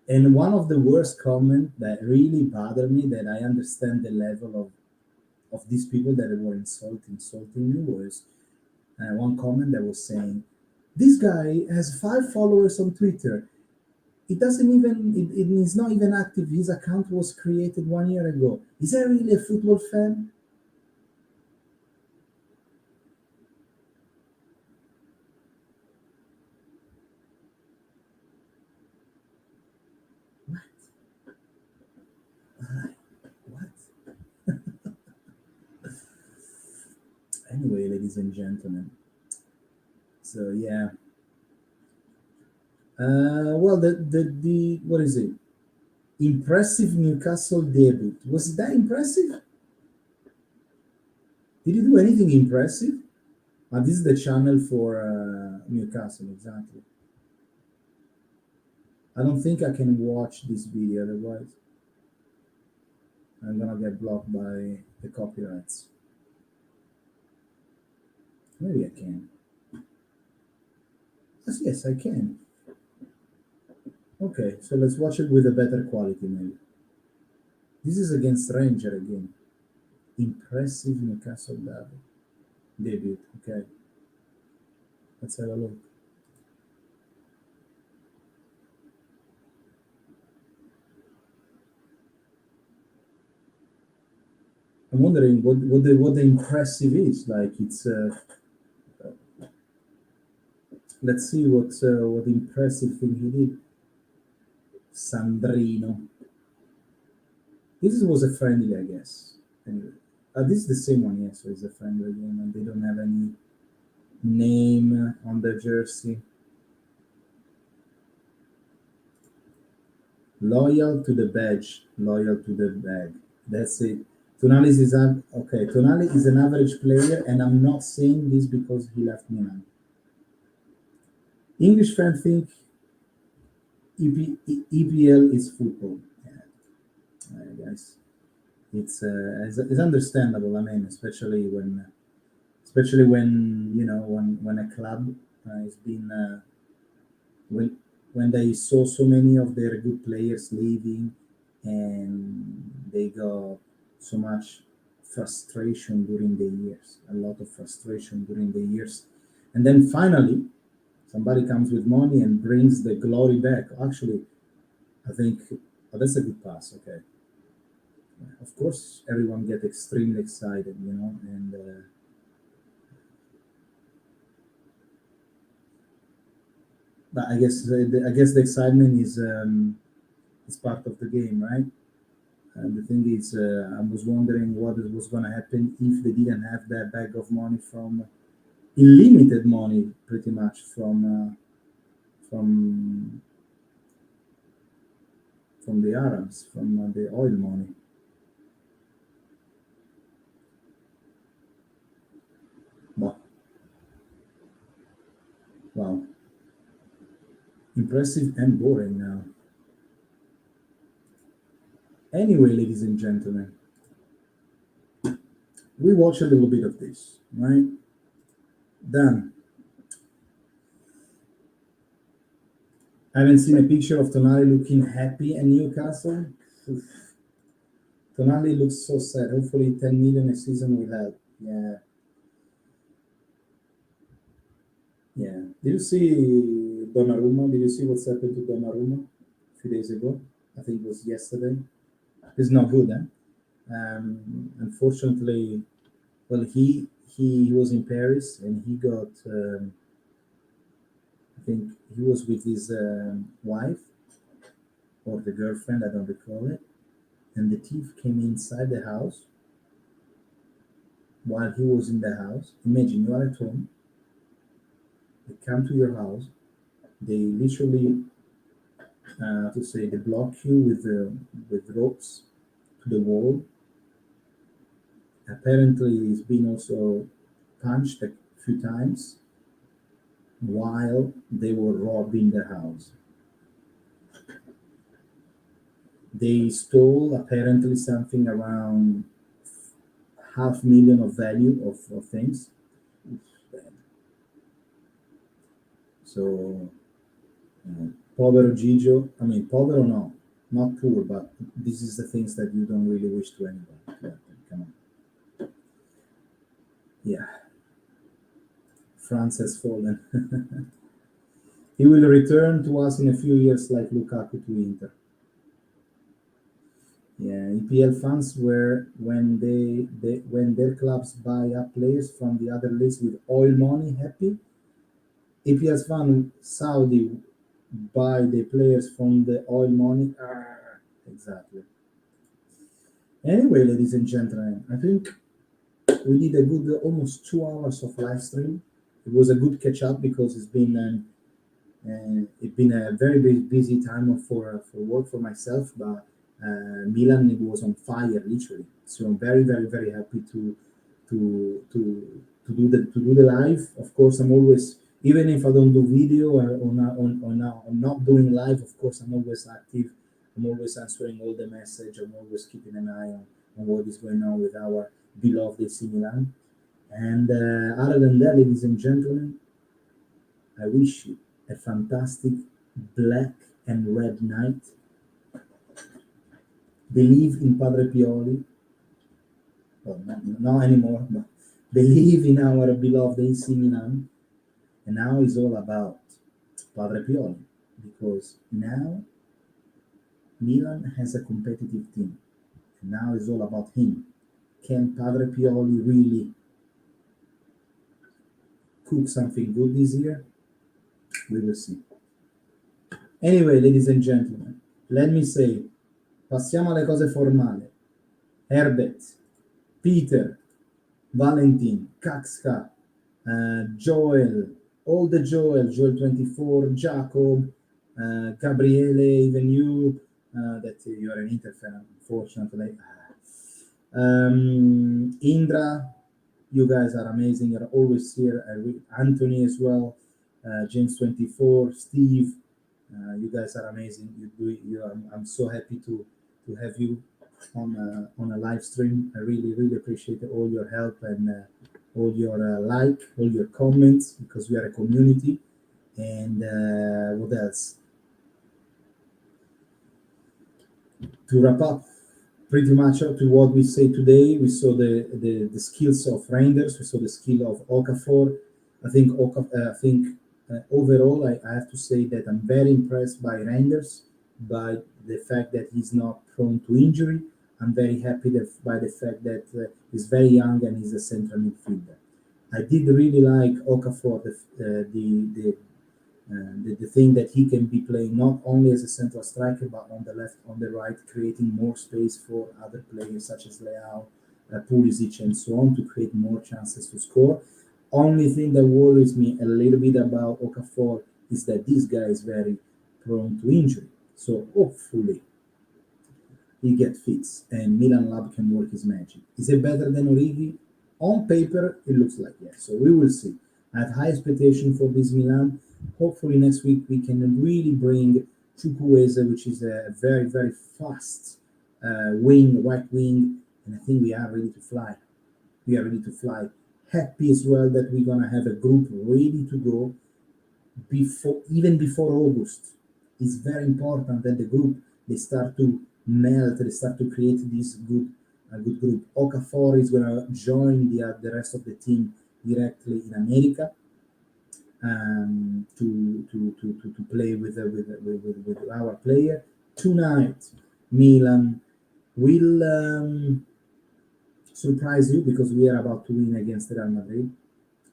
And one of the worst comments that really bothered me, that I understand the level of these people that were insulting me, was one comment that was saying, "This guy has 5 followers on Twitter. It doesn't even, it is not even active. His account was created 1 year ago. Is that really a football fan?" What? Anyway, ladies and gentlemen. So yeah. Well, the what is it? Impressive Newcastle debut. Was that impressive? Did he do anything impressive? This is the channel for Newcastle, exactly. I don't think I can watch this video, otherwise I'm gonna get blocked by the copyrights. Maybe I can. Yes, I can. Okay, so let's watch it with a better quality, maybe. This is against Ranger again. Impressive Newcastle debut. Okay, let's have a look. I'm wondering what the impressive is. Like it's. Let's see what impressive thing he did. Sandrino. This was a friendly, I guess. Anyway, this is the same one. Yes, so it's a friendly game, and they don't have any name on the jersey. Loyal to the badge, loyal to the bag. That's it. Tonali is Tonali is an average player, and I'm not saying this because he left Milan. English fans think EPL is football. Yeah. guys. It's understandable. I mean, especially when when a club is been when they saw so many of their good players leaving, and they got so much frustration during the years, a lot of frustration during the years, and then finally somebody comes with money and brings the glory back. Actually, I think that's a good pass. Okay, of course everyone get extremely excited, and but I guess the excitement is part of the game, right? And the thing is, I was wondering what was going to happen if they didn't have that bag of money from unlimited money, pretty much from from the Arabs, from the oil money. But wow, impressive and boring now. Anyway, ladies and gentlemen, we watch a little bit of this, right? Then I haven't seen a picture of Tonali looking happy at Newcastle. Oof. Tonali looks so sad. Hopefully, 10 million a season will help. Yeah, yeah. Did you see Donnarumma? Did you see what's happened to Donnarumma a few days ago? I think it was yesterday. It's not good, eh? Unfortunately, well, he was in Paris and he got. I think he was with his wife or the girlfriend. I don't recall it. And the thief came inside the house while he was in the house. Imagine you are at home. They come to your house. They literally, to say, they block you with ropes to the wall. Apparently, he's been also punched a few times while they were robbing the house. They stole apparently something around 500,000 of value of things. So, povero Gigio, I mean, povero no, not poor, but this is the things that you don't really wish to anybody. Yeah, come on. Yeah, France has fallen. He will return to us in a few years like Lukaku to Inter. Yeah, EPL fans were when their clubs buy up players from the other leagues with oil money happy. EPL fan Saudi buy the players from the oil money. Exactly. Anyway, ladies and gentlemen, I think we did a good almost 2 hours of live stream. It was a good catch up because it's been a very busy time for work for myself, but Milan it was on fire literally. So I'm very happy to do the live. Of course, I'm always, even if I don't do video or not doing live. Of course, I'm always active. I'm always answering all the message. I'm always keeping an eye on what is going on with our beloved AC Milan. And other than that, ladies and gentlemen, I wish you a fantastic black and red night. Believe in Padre Pioli. Well, not anymore, but believe in our beloved AC Milan. And now it's all about Padre Pioli because now Milan has a competitive team. And now it's all about him. Can Padre Pioli really cook something good this year? We will see. Anyway, ladies and gentlemen, let me say, passiamo alle cose formali. Herbert, Peter, Valentin, Kaxka, Joel, all the Joel 24, Jacob, Gabriele, even you, that you're an Inter fan, unfortunately. Indra, you guys are amazing. You're always here. Anthony as well, James 24, Steve. You guys are amazing. I'm so happy to have you on a live stream. I really appreciate all your help and all your all your comments, because we are a community. And what else? To wrap up, pretty much up to what we say today. We saw the skills of Reijnders. We saw the skill of Okafor. I think overall, I have to say that I'm very impressed by Reijnders, by the fact that he's not prone to injury. I'm very happy by the fact that he's very young and he's a central midfielder. I did really like Okafor, the thing that he can be playing not only as a central striker, but on the left, on the right, creating more space for other players such as Leao, Pulisic, and so on, to create more chances to score. Only thing that worries me a little bit about Okafor is that this guy is very prone to injury. So hopefully he gets fit and Milan Lab can work his magic. Is it better than Origi? On paper, it looks like yes. So we will see. I have high expectation for this Milan. Hopefully next week we can really bring Chukuwueze, which is a very fast right wing, and I think we are ready to fly. We are ready to fly. Happy as well that we're gonna have a group ready to go before August. It's very important that the group, they start to melt, they start to create this good group. Okafor is gonna join the rest of the team directly in America, to play with our player. Tonight, Milan will surprise you, because we are about to win against Real Madrid.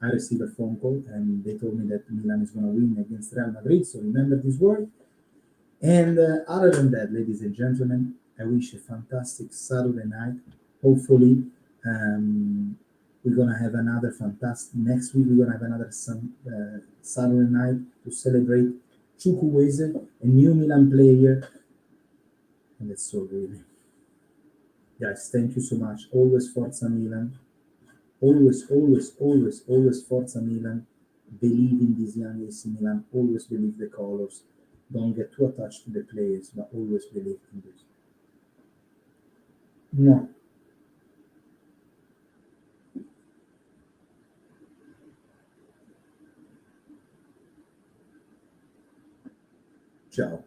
I received a phone call and they told me that Milan is going to win against Real Madrid, so remember this word. And other than that, ladies and gentlemen, I wish a fantastic Saturday night. Hopefully, we're gonna have another fantastic next week. We're gonna have another Saturday night to celebrate Chukuwueze, a new Milan player, and it's so really, guys. Thank you so much. Always Forza Milan. Always Forza Milan. Believe in this young AC Milan. Always believe the colors. Don't get too attached to the players, but always believe in this. No. Ciao.